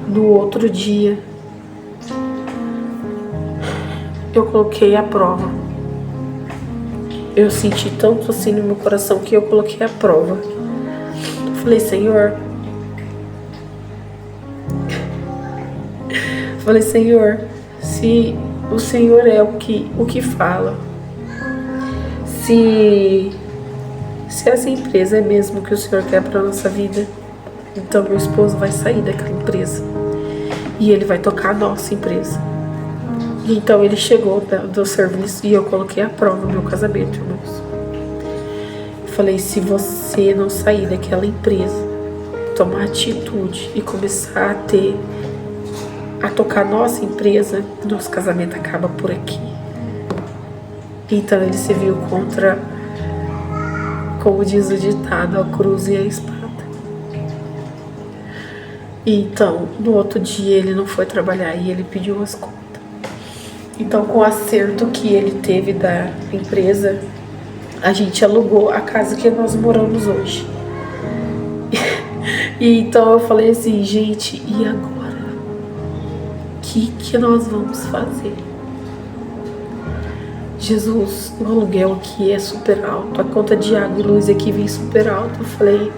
no outro dia, eu coloquei a prova. Eu senti tanto assim no meu coração que eu coloquei a prova. Falei, Senhor, se o Senhor é o que fala, se essa empresa é mesmo o que o Senhor quer para a nossa vida, então meu esposo vai sair daquela empresa e ele vai tocar a nossa empresa. E então ele chegou do serviço e eu coloquei a prova no meu casamento, irmãos. Eu falei, se você não sair daquela empresa, tomar atitude e começar a tocar a nossa empresa, nosso casamento acaba por aqui. Então ele se viu contra, como diz o ditado, a cruz e a espada. E então, no outro dia ele não foi trabalhar e ele pediu as contas. Então, com o acerto que ele teve da empresa, a gente alugou a casa que nós moramos hoje. E então eu falei assim, gente, e agora? O que nós vamos fazer? Jesus, o aluguel aqui é super alto, a conta de água e luz aqui vem super alta. Eu falei,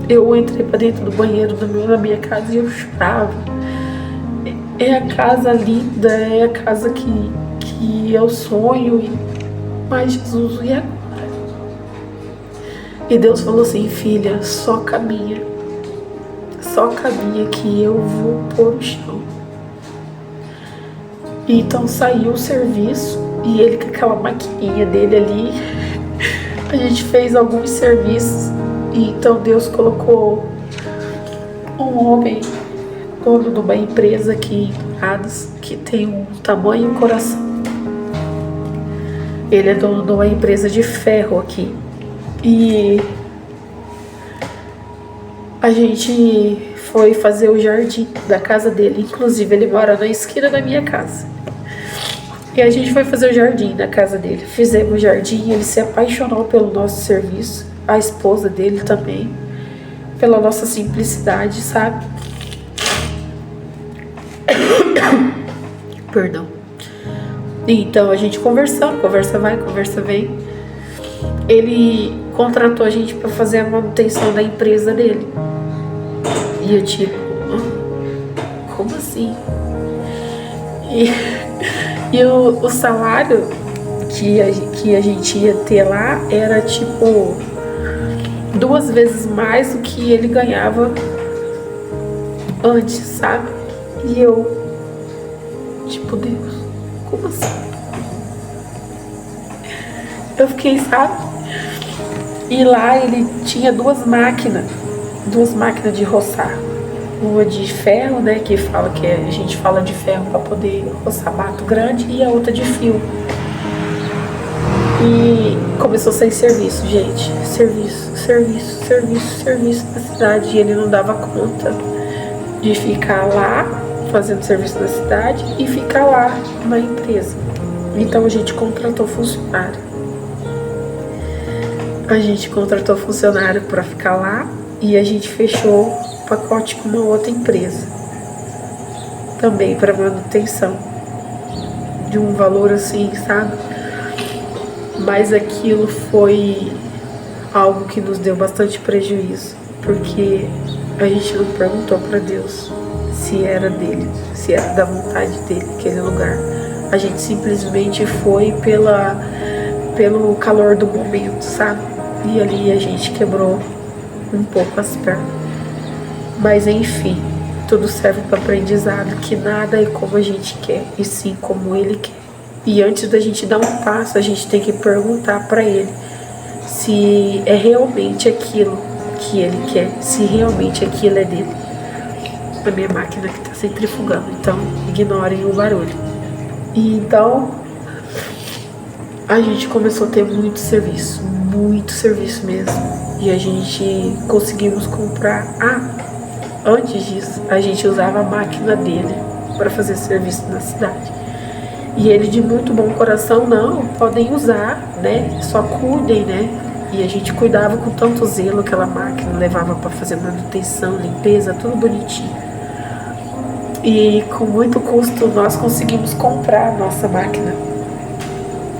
eu entrei para dentro do banheiro da minha casa e eu chorava. É a casa linda, é a casa que eu sonho, mas Jesus, e agora? E Deus falou assim, filha, só caminha que eu vou pôr o chão. E então saiu o serviço e ele com aquela maquininha dele ali, a gente fez alguns serviços. E então Deus colocou um homem, dono de uma empresa aqui em Dourados, que tem um tamanho e um coração. Ele é dono de uma empresa de ferro aqui. E a gente foi fazer o jardim da casa dele. Inclusive, ele mora na esquina da minha casa. E a gente foi fazer o jardim na casa dele. Fizemos o jardim, ele se apaixonou pelo nosso serviço. A esposa dele também. Pela nossa simplicidade, sabe? Perdão. Então, a gente conversando, conversa vai, conversa vem. Ele contratou a gente para fazer a manutenção da empresa dele. E eu tipo, como assim? E o salário que a gente ia ter lá era tipo 2 vezes mais do que ele ganhava antes, sabe? E eu, tipo, Deus, como assim? Eu fiquei, sabe? E lá ele tinha 2 máquinas de roçar. Uma de ferro, né, que fala que a gente fala de ferro para poder roçar mato grande, e a outra de fio. E começou sem serviço, gente. Serviço na cidade. E ele não dava conta de ficar lá fazendo serviço na cidade e ficar lá na empresa. Então a gente contratou funcionário. A gente contratou funcionário para ficar lá e a gente fechou o pacote com uma outra empresa, também para manutenção, de um valor assim, sabe? Mas aquilo foi algo que nos deu bastante prejuízo, porque a gente não perguntou para Deus se era dele, se era da vontade dele aquele lugar. A gente simplesmente foi pelo calor do momento, sabe? E ali a gente quebrou um pouco as pernas. Mas enfim, tudo serve para aprendizado, que nada é como a gente quer, e sim como ele quer. E antes da gente dar um passo, a gente tem que perguntar para ele se é realmente aquilo que ele quer, se realmente aquilo é dele. A minha máquina que está centrifugando, então ignorem o barulho. E então a gente começou a ter muito serviço mesmo. E a gente conseguimos comprar. Antes disso, a gente usava a máquina dele para fazer serviço na cidade. E ele, de muito bom coração, não, podem usar, né? Só cuidem, né? E a gente cuidava com tanto zelo aquela máquina, levava para fazer manutenção, limpeza, tudo bonitinho. E com muito custo nós conseguimos comprar a nossa máquina,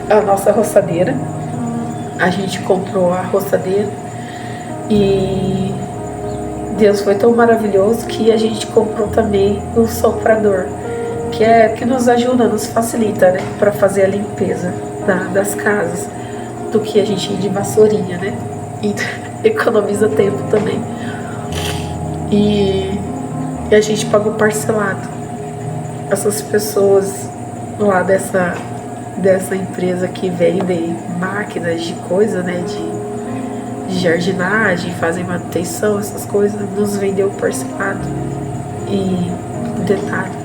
a nossa roçadeira. A gente comprou a roçadeira e Deus foi tão maravilhoso que a gente comprou também um soprador, que nos ajuda, nos facilita, né, para fazer a limpeza das casas, do que a gente ir de vassourinha, né? E economiza tempo também. E a gente pagou parcelado. Essas pessoas lá dessa empresa que vende máquinas de coisa, né, de jardinagem, fazem manutenção, essas coisas, nos vendeu parcelado. E detalhe,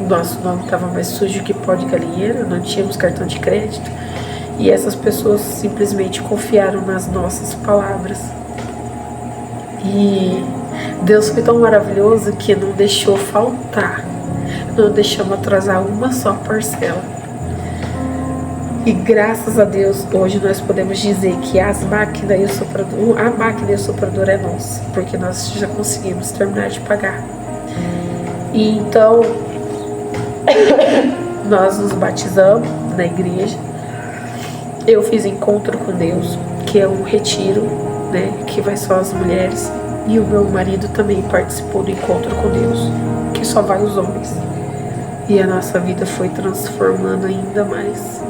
o nosso nome estava mais sujo que pó de galinheiro, não tínhamos cartão de crédito, e essas pessoas simplesmente confiaram nas nossas palavras. E Deus foi tão maravilhoso que não deixou faltar, não deixamos atrasar uma só parcela. E graças a Deus, hoje nós podemos dizer que a máquina e o soprador é nossa, porque nós já conseguimos terminar de pagar. E então, nós nos batizamos na igreja. Eu fiz encontro com Deus, que é um retiro, né, que vai só as mulheres. E o meu marido também participou do encontro com Deus, que só vai os homens. E a nossa vida foi transformando ainda mais.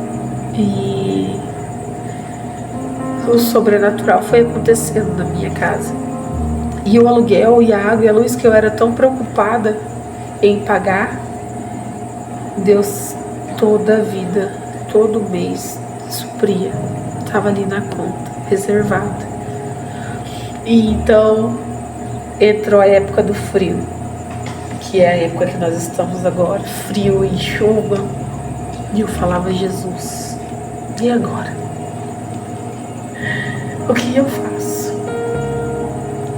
E o sobrenatural foi acontecendo na minha casa. E o aluguel e a água e a luz que eu era tão preocupada em pagar, Deus toda a vida, todo mês supria. Estava ali na conta, reservada. E então entrou a época do frio, que é a época que nós estamos agora, frio e chuva. E eu falava, Jesus, e agora? O que eu faço?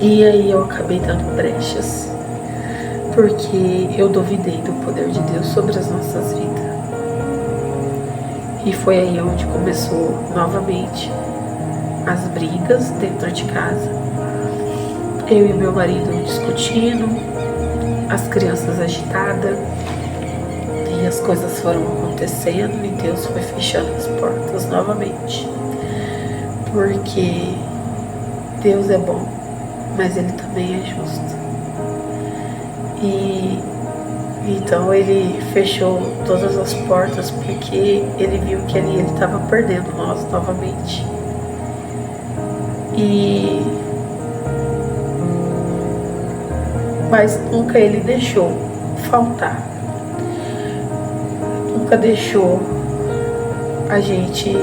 E aí eu acabei dando brechas, porque eu duvidei do poder de Deus sobre as nossas vidas. E foi aí onde começou novamente as brigas dentro de casa. Eu e meu marido discutindo, as crianças agitadas. E as coisas foram acontecendo e Deus foi fechando as portas novamente. Porque Deus é bom, mas Ele também é justo. E então Ele fechou todas as portas porque Ele viu que ali Ele estava perdendo nós novamente. Mas nunca Ele deixou faltar. Nunca deixou a gente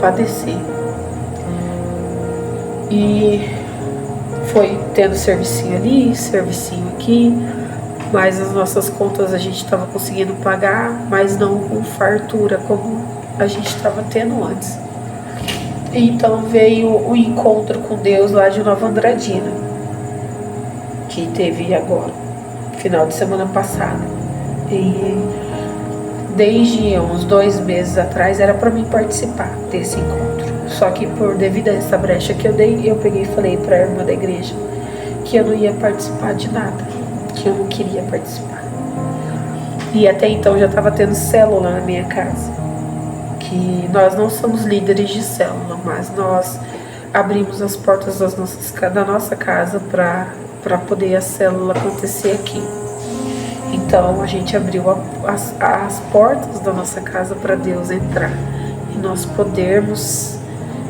padecer. E foi tendo servicinho ali, servicinho aqui, mas as nossas contas a gente estava conseguindo pagar, mas não com fartura como a gente estava tendo antes. E então veio o encontro com Deus lá de Nova Andradina, que teve agora. final de semana passado. E desde uns 2 meses atrás era para mim participar desse encontro. Só que devido a essa brecha que eu dei, eu peguei e falei para a irmã da igreja que eu não ia participar de nada, que eu não queria participar. E até então já estava tendo célula na minha casa, que nós não somos líderes de célula, mas nós abrimos as portas da nossa casa para poder a célula acontecer aqui. Então a gente abriu as portas da nossa casa para Deus entrar e nós podermos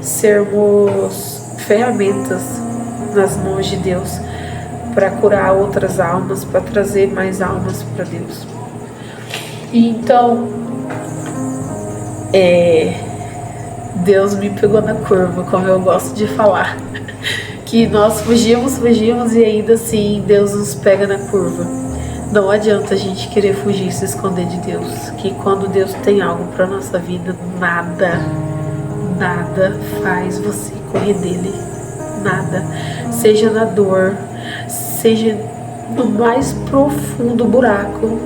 sermos ferramentas nas mãos de Deus para curar outras almas, para trazer mais almas para Deus. E então Deus me pegou na curva, como eu gosto de falar, que nós fugimos e ainda assim Deus nos pega na curva. Não adianta a gente querer fugir e se esconder de Deus, que quando Deus tem algo para nossa vida, nada faz você correr dele, nada, seja na dor, seja no mais profundo buraco,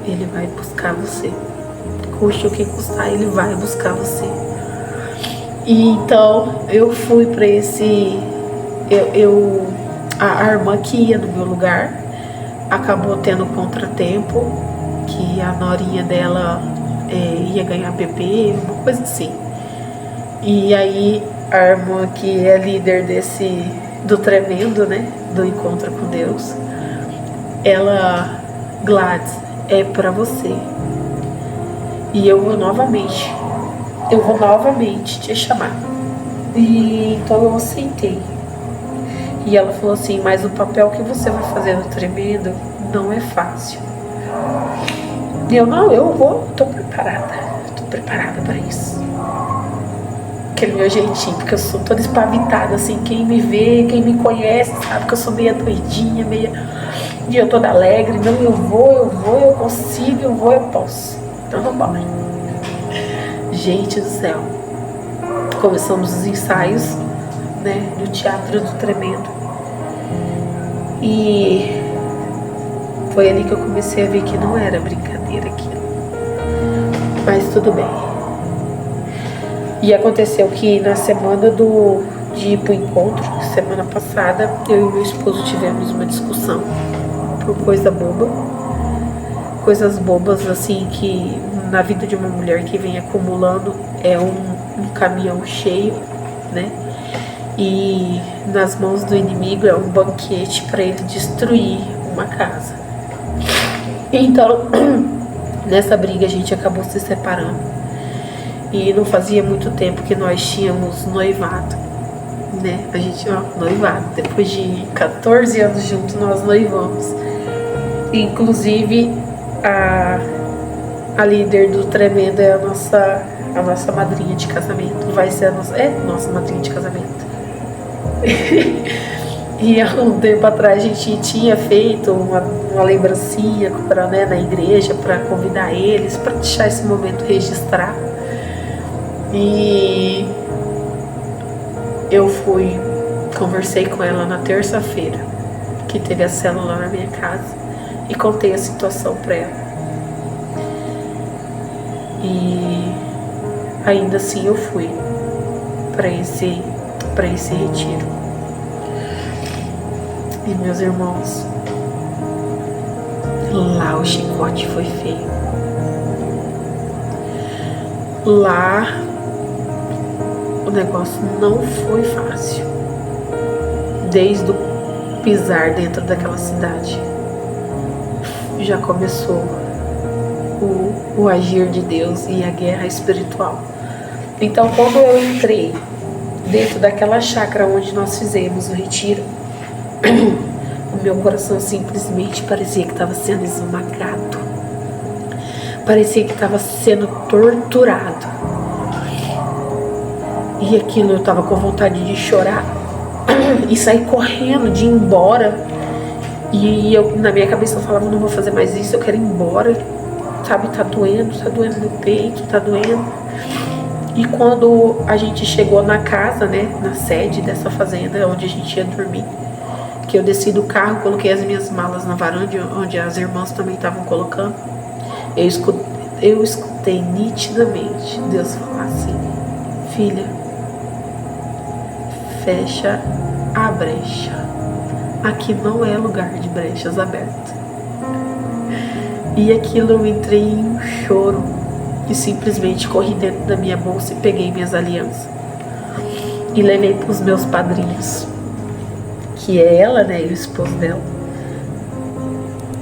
ele vai buscar você, custe o que custar, ele vai buscar você. E então eu fui para a irmã que ia no meu lugar acabou tendo contratempo, que a norinha dela ia ganhar bebê, uma coisa assim. E aí a irmã que é líder do tremendo, né, do encontro com Deus, ela, Gladys, é para você. E eu vou novamente te chamar. E então eu aceitei. E ela falou assim, mas o papel que você vai fazer no tremendo não é fácil. E eu tô preparada para isso. Aquele meu jeitinho, porque eu sou toda espavitada, assim, quem me vê, quem me conhece, sabe que eu sou meia doidinha, e eu toda alegre, não, eu consigo, eu posso. Então vamos embora. Gente do céu, começamos os ensaios, né, no Teatro do Tremendo, e foi ali que eu comecei a ver que não era brincadeira aquilo, mas tudo bem. E aconteceu que na semana de ir pro encontro, semana passada, eu e meu esposo tivemos uma discussão por coisas bobas assim, que na vida de uma mulher que vem acumulando é um caminhão cheio, né? E nas mãos do inimigo é um banquete para ele destruir uma casa. Então, nessa briga a gente acabou se separando. E não fazia muito tempo que nós tínhamos noivado, né? A gente, noivado. Depois de 14 anos juntos, nós noivamos. Inclusive, a líder do Tremendo é a nossa madrinha de casamento. Vai ser nossa madrinha de casamento. E há um tempo atrás a gente tinha feito uma lembrancinha né, na igreja para convidar eles, para deixar esse momento registrado. E eu conversei com ela na terça-feira, que teve a célula na minha casa, e contei a situação para ela. E ainda assim eu fui para esse retiro. E meus irmãos, lá o chicote foi feio. Lá o negócio não foi fácil. Desde o pisar dentro daquela cidade, já começou o agir de Deus e a guerra espiritual. Então, quando eu entrei dentro daquela chácara onde nós fizemos o retiro, o meu coração simplesmente parecia que estava sendo esmagado. Parecia que estava sendo torturado. E aquilo eu estava com vontade de chorar e sair correndo, de ir embora. E na minha cabeça eu falava, não vou fazer mais isso, eu quero ir embora. Sabe, tá doendo no peito, tá doendo. E quando a gente chegou na casa, né, na sede dessa fazenda onde a gente ia dormir, que eu desci do carro, coloquei as minhas malas na varanda, onde as irmãs também estavam colocando. Eu escutei nitidamente Deus falar assim: filha, fecha a brecha. Aqui não é lugar de brechas abertas. E aquilo, eu entrei em um choro e simplesmente corri dentro da minha bolsa e peguei minhas alianças e levei para os meus padrinhos, que é ela, né, e o esposo dela,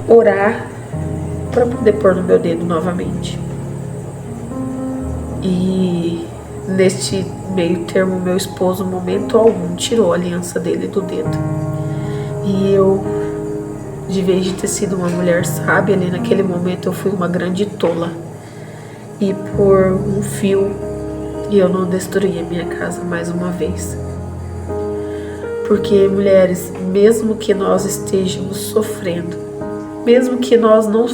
orar para poder pôr no meu dedo novamente. E neste meio termo, meu esposo, momento algum, tirou a aliança dele do dedo. E eu, de vez de ter sido uma mulher sábia, ali naquele momento eu fui uma grande tola. E por um fio, eu não destruí a minha casa mais uma vez. Porque, mulheres, mesmo que nós estejamos sofrendo, mesmo que nós não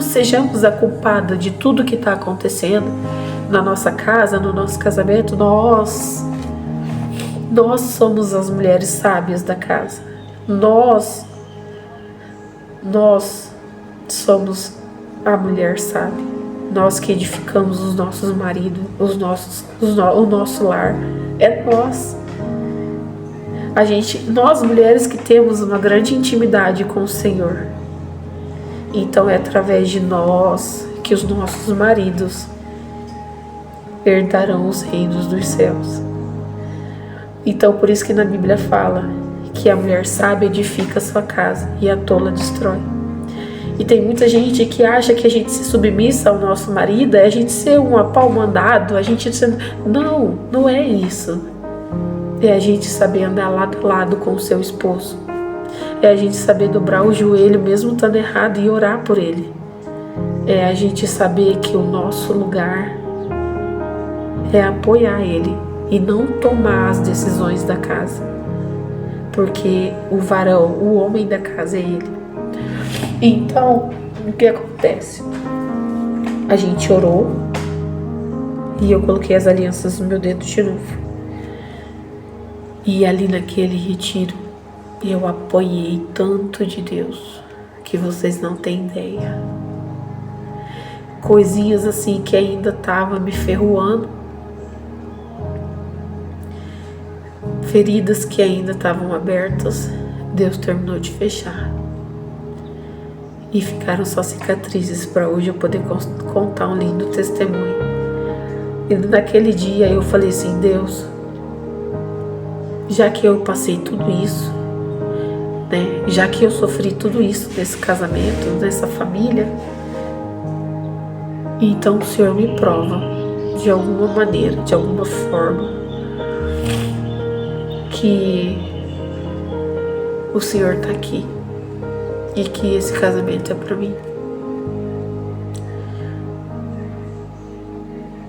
sejamos a culpada de tudo que está acontecendo na nossa casa, no nosso casamento, nós somos as mulheres sábias da casa. Nós somos a mulher sábia. Nós que edificamos os nossos maridos, o nosso lar. É nós. Nós mulheres que temos uma grande intimidade com o Senhor. Então é através de nós que os nossos maridos herdarão os reinos dos céus. Então por isso que na Bíblia fala que a mulher sábia edifica a sua casa e a tola destrói. E tem muita gente que acha que a gente se submissa ao nosso marido é a gente ser um apau-mandado, a gente sendo... Não é isso. É a gente saber andar lado a lado com o seu esposo. É a gente saber dobrar o joelho mesmo estando errado e orar por ele. É a gente saber que o nosso lugar é apoiar ele e não tomar as decisões da casa. Porque o varão, o homem da casa é ele. Então, o que acontece? A gente orou e eu coloquei as alianças no meu dedo de novo. E ali naquele retiro, eu apoiei tanto de Deus que vocês não têm ideia. Coisinhas assim que ainda estavam me ferroando. Feridas que ainda estavam abertas, Deus terminou de fechar. E ficaram só cicatrizes para hoje eu poder contar um lindo testemunho. E naquele dia eu falei assim: Deus, já que eu passei tudo isso, né, já que eu sofri tudo isso nesse casamento, nessa família, então o Senhor me prova de alguma maneira, de alguma forma, que o Senhor está aqui e que esse casamento é para mim.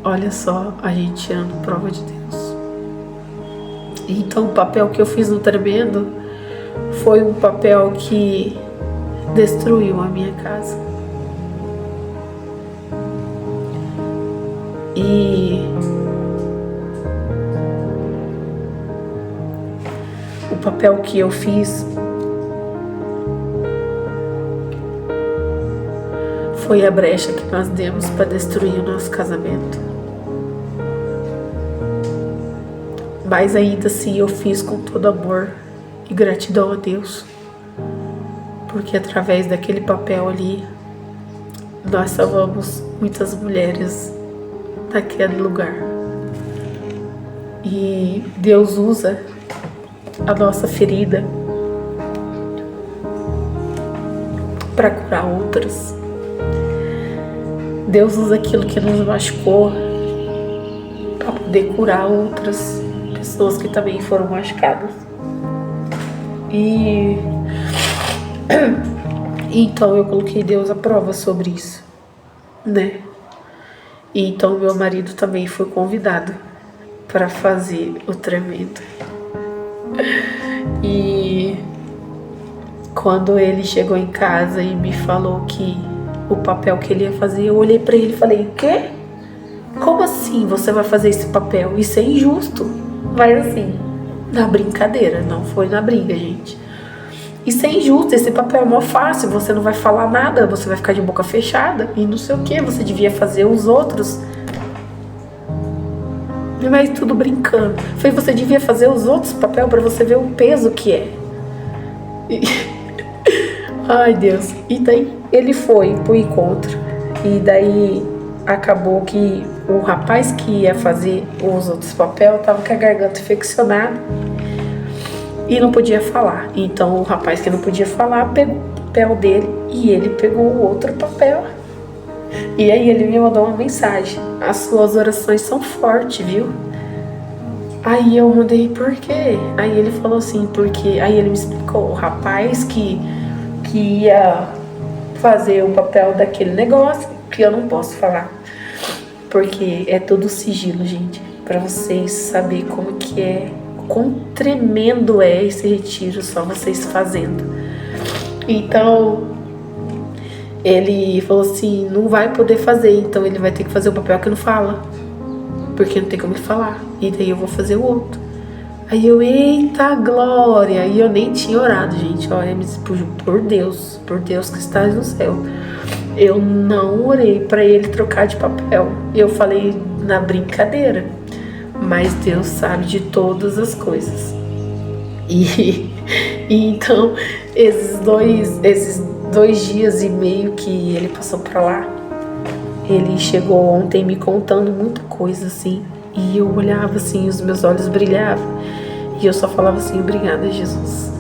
Olha só, a gente tirando prova de Deus. Então o papel que eu fiz no tremendo foi um papel que destruiu a minha casa. E o papel que eu fiz foi a brecha que nós demos para destruir o nosso casamento. Mas ainda assim eu fiz com todo amor e gratidão a Deus, porque através daquele papel ali nós salvamos muitas mulheres daquele lugar. E Deus usa a nossa ferida para curar outras. Deus usa aquilo que nos machucou para poder curar outras pessoas que também foram machucadas. E então eu coloquei Deus à prova sobre isso, né? E então meu marido também foi convidado para fazer o tremendo. E quando ele chegou em casa e me falou que o papel que ele ia fazer, eu olhei para ele e falei: o quê? Como assim você vai fazer esse papel? Isso é injusto. Mas assim, na brincadeira, não foi na briga, gente. Isso é injusto, esse papel é mó fácil, você não vai falar nada, você vai ficar de boca fechada e não sei o que, você devia fazer os outros. Mas tudo brincando. Foi, você devia fazer os outros papel para você ver o peso que é. Ai, Deus. E daí ele foi pro encontro. E daí acabou que o rapaz que ia fazer os outros papel tava com a garganta infeccionada e não podia falar. Então o rapaz que não podia falar pegou o papel dele e ele pegou o outro papel. E aí ele me mandou uma mensagem: as suas orações são fortes, viu? Aí eu mandei: por quê? Aí ele falou assim: porque... Aí ele me explicou: o rapaz que ia fazer o papel daquele negócio, que eu não posso falar, porque é todo sigilo, gente, pra vocês saberem como que é, quão tremendo é esse retiro, só vocês fazendo. Então ele falou assim: não vai poder fazer, então ele vai ter que fazer o papel que não fala, porque não tem como ele falar, e daí eu vou fazer o outro. Aí eu, eita glória, e eu nem tinha orado, gente, olha, por Deus que estás no céu, eu não orei pra ele trocar de papel, eu falei na brincadeira, mas Deus sabe de todas as coisas. E então esses dois dias e meio que ele passou pra lá, ele chegou ontem me contando muita coisa assim, e eu olhava assim, os meus olhos brilhavam, e eu só falava assim: obrigada, Jesus,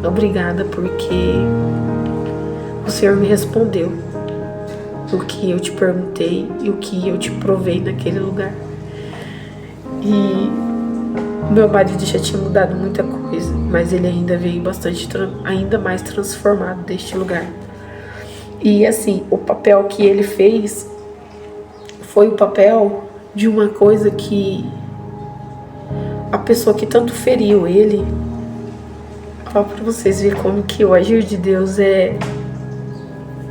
obrigada, porque o Senhor me respondeu o que eu te perguntei e o que eu te provei naquele lugar. E meu marido já tinha mudado muita coisa, mas ele ainda veio ainda mais transformado deste lugar. E assim, o papel que ele fez foi o papel de uma coisa que a pessoa que tanto feriu ele, ó, pra vocês verem como que o agir de Deus é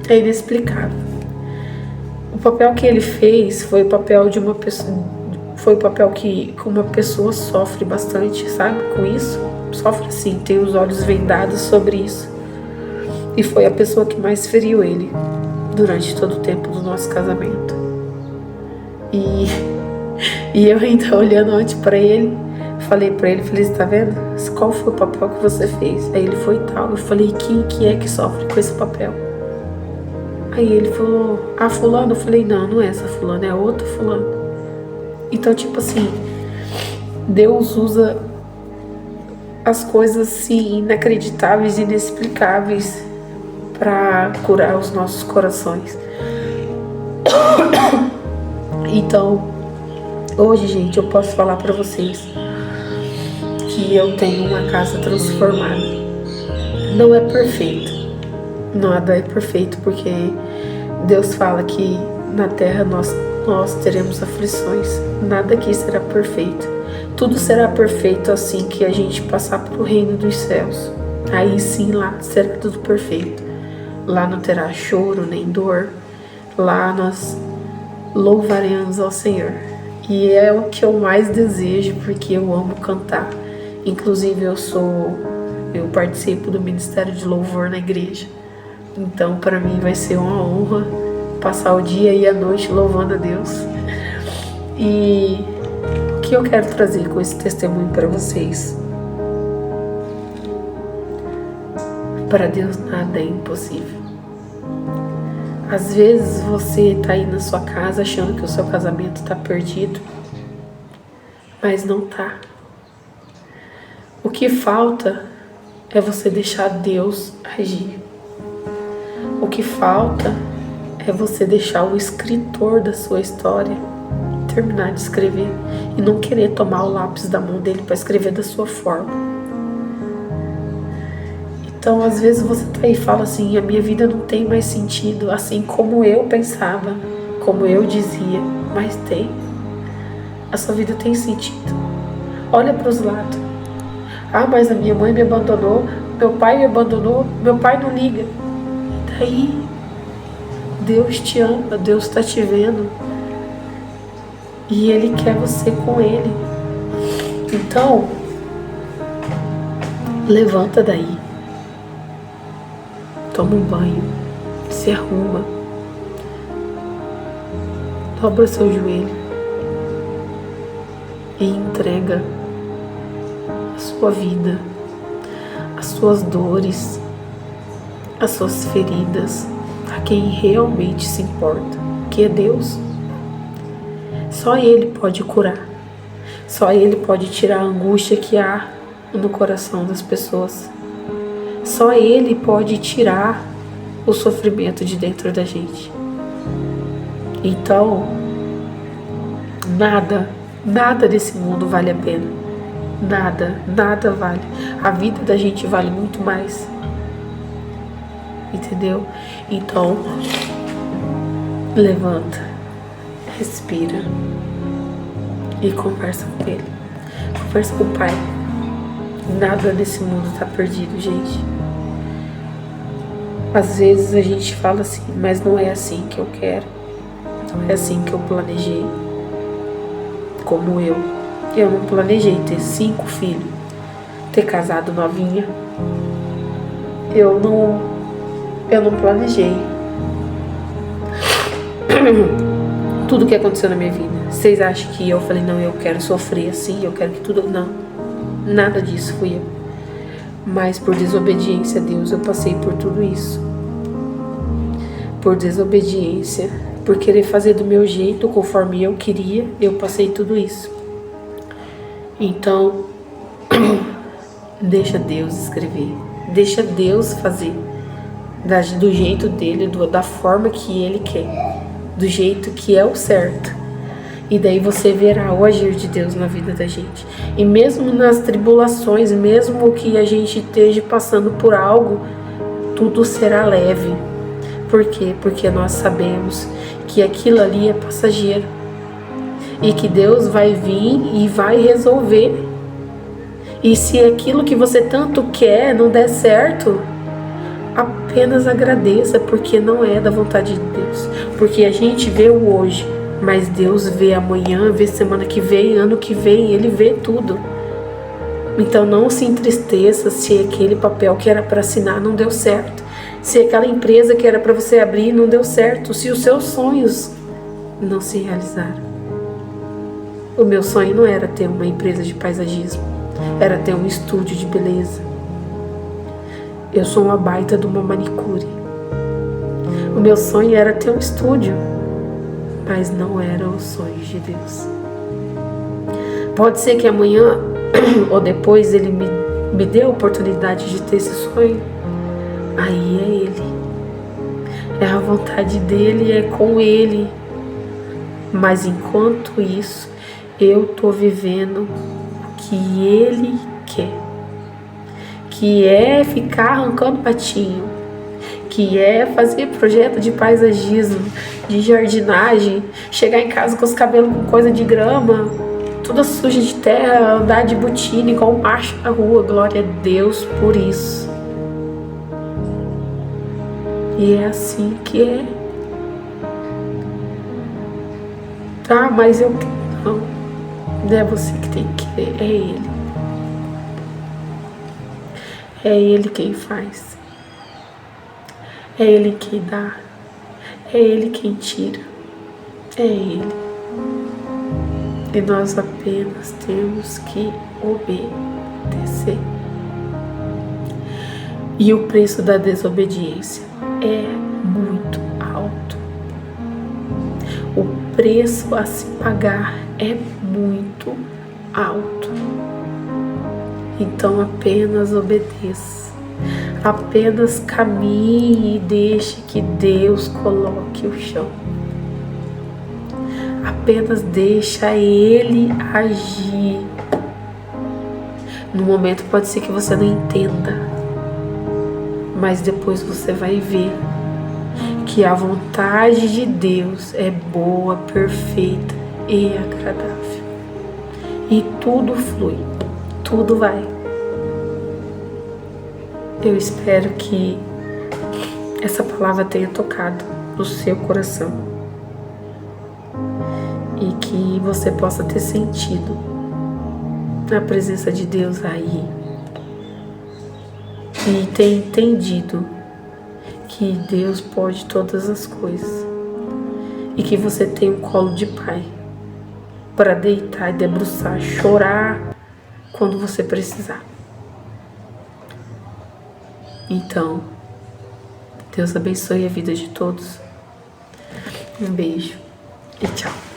inexplicável. O papel que ele fez foi o papel de uma pessoa, foi o papel que uma pessoa sofre bastante, sabe, com isso, sofre assim, tem os olhos vendados sobre isso, e foi a pessoa que mais feriu ele durante todo o tempo do nosso casamento. E eu ainda olhando antes pra ele, falei pra ele, falei: tá vendo? Qual foi o papel que você fez? Aí ele foi tal. Eu falei: quem que é que sofre com esse papel? Aí ele falou: ah, fulano. Eu falei: não é essa fulano, é outra fulano. Então, tipo assim, Deus usa as coisas assim inacreditáveis, inexplicáveis pra curar os nossos corações. Então, hoje, gente, eu posso falar pra vocês que eu tenho uma casa transformada. Não é perfeito, nada é perfeito, porque Deus fala que na terra nós teremos aflições, nada aqui será perfeito. Tudo será perfeito assim que a gente passar pro reino dos céus. Aí sim, lá será tudo perfeito. Lá não terá choro nem dor. Lá nós louvaremos ao Senhor. E é o que eu mais desejo, porque eu amo cantar. Inclusive eu participo do Ministério de Louvor na igreja. Então para mim vai ser uma honra passar o dia e a noite louvando a Deus. E o que eu quero trazer com esse testemunho para vocês? Para Deus nada é impossível. Às vezes você tá aí na sua casa achando que o seu casamento tá perdido, mas não tá. O que falta é você deixar Deus agir. O que falta é você deixar o escritor da sua história terminar de escrever e não querer tomar o lápis da mão dele para escrever da sua forma. Então, às vezes você tá aí e fala assim: a minha vida não tem mais sentido, assim como eu pensava, como eu dizia, mas tem. A sua vida tem sentido. Olha para os lados. Ah, mas a minha mãe me abandonou, meu pai me abandonou, meu pai não liga. E daí? Deus te ama, Deus está te vendo. E Ele quer você com Ele. Então, levanta daí. toma um banho, se arruma, dobra seu joelho e entrega a sua vida, as suas dores, as suas feridas a quem realmente se importa, que é Deus. Só Ele pode curar, só Ele pode tirar a angústia que há no coração das pessoas. Só Ele pode tirar o sofrimento de dentro da gente. Então, nada desse mundo vale a pena. Nada vale. A vida da gente vale muito mais. Entendeu? Então, levanta, respira e conversa com Ele. Conversa com o Pai. Nada nesse mundo está perdido, gente. Às vezes a gente fala assim, mas não é assim que eu quero. Não é assim que eu planejei. Como eu não planejei ter 5 filhos, ter casado novinha. Eu não planejei tudo que aconteceu na minha vida. Vocês acham que eu falei, não, eu quero sofrer assim, eu quero que tudo... Não, nada disso fui eu. Mas por desobediência a Deus eu passei por tudo isso. Por desobediência, por querer fazer do meu jeito, conforme eu queria, eu passei tudo isso. Então, deixa Deus escrever, deixa Deus fazer do jeito dele, da forma que ele quer, do jeito que é o certo. E daí você verá o agir de Deus na vida da gente. E mesmo nas tribulações, mesmo que a gente esteja passando por algo, tudo será leve. Por quê? Porque nós sabemos que aquilo ali é passageiro. E que Deus vai vir e vai resolver. E se aquilo que você tanto quer não der certo, apenas agradeça, porque não é da vontade de Deus. Porque a gente vê o hoje, mas Deus vê amanhã, vê semana que vem, ano que vem, Ele vê tudo. Então não se entristeça se aquele papel que era para assinar não deu certo. Se aquela empresa que era para você abrir não deu certo. Se os seus sonhos não se realizaram. O meu sonho não era ter uma empresa de paisagismo. Era ter um estúdio de beleza. Eu sou uma baita de uma manicure. O meu sonho era ter um estúdio. Mas não era o sonho de Deus. Pode ser que amanhã ou depois Ele me dê a oportunidade de ter esse sonho. Aí é Ele. É a vontade dEle, é com Ele. Mas enquanto isso, eu estou vivendo o que Ele quer. Que é ficar arrancando patinho. Que é fazer projeto de paisagismo, de jardinagem, chegar em casa com os cabelos com coisa de grama, toda suja de terra, andar de botine igual um macho na rua. Glória a Deus por isso. E é assim que é. Tá, mas eu não é você que tem que querer, é Ele. É Ele quem faz. É Ele quem dá. É Ele quem tira. É Ele. E nós apenas temos que obedecer. E o preço da desobediência é muito alto. O preço a se pagar é muito alto. Então apenas obedeça. Apenas caminhe e deixe que Deus coloque o chão. Apenas deixa Ele agir. No momento pode ser que você não entenda, mas depois você vai ver que a vontade de Deus é boa, perfeita e agradável. E tudo flui, tudo vai. Eu espero que essa palavra tenha tocado no seu coração e que você possa ter sentido a presença de Deus aí e ter entendido que Deus pode todas as coisas e que você tem um colo de pai para deitar e debruçar, chorar quando você precisar. Então, Deus abençoe a vida de todos. Um beijo e tchau.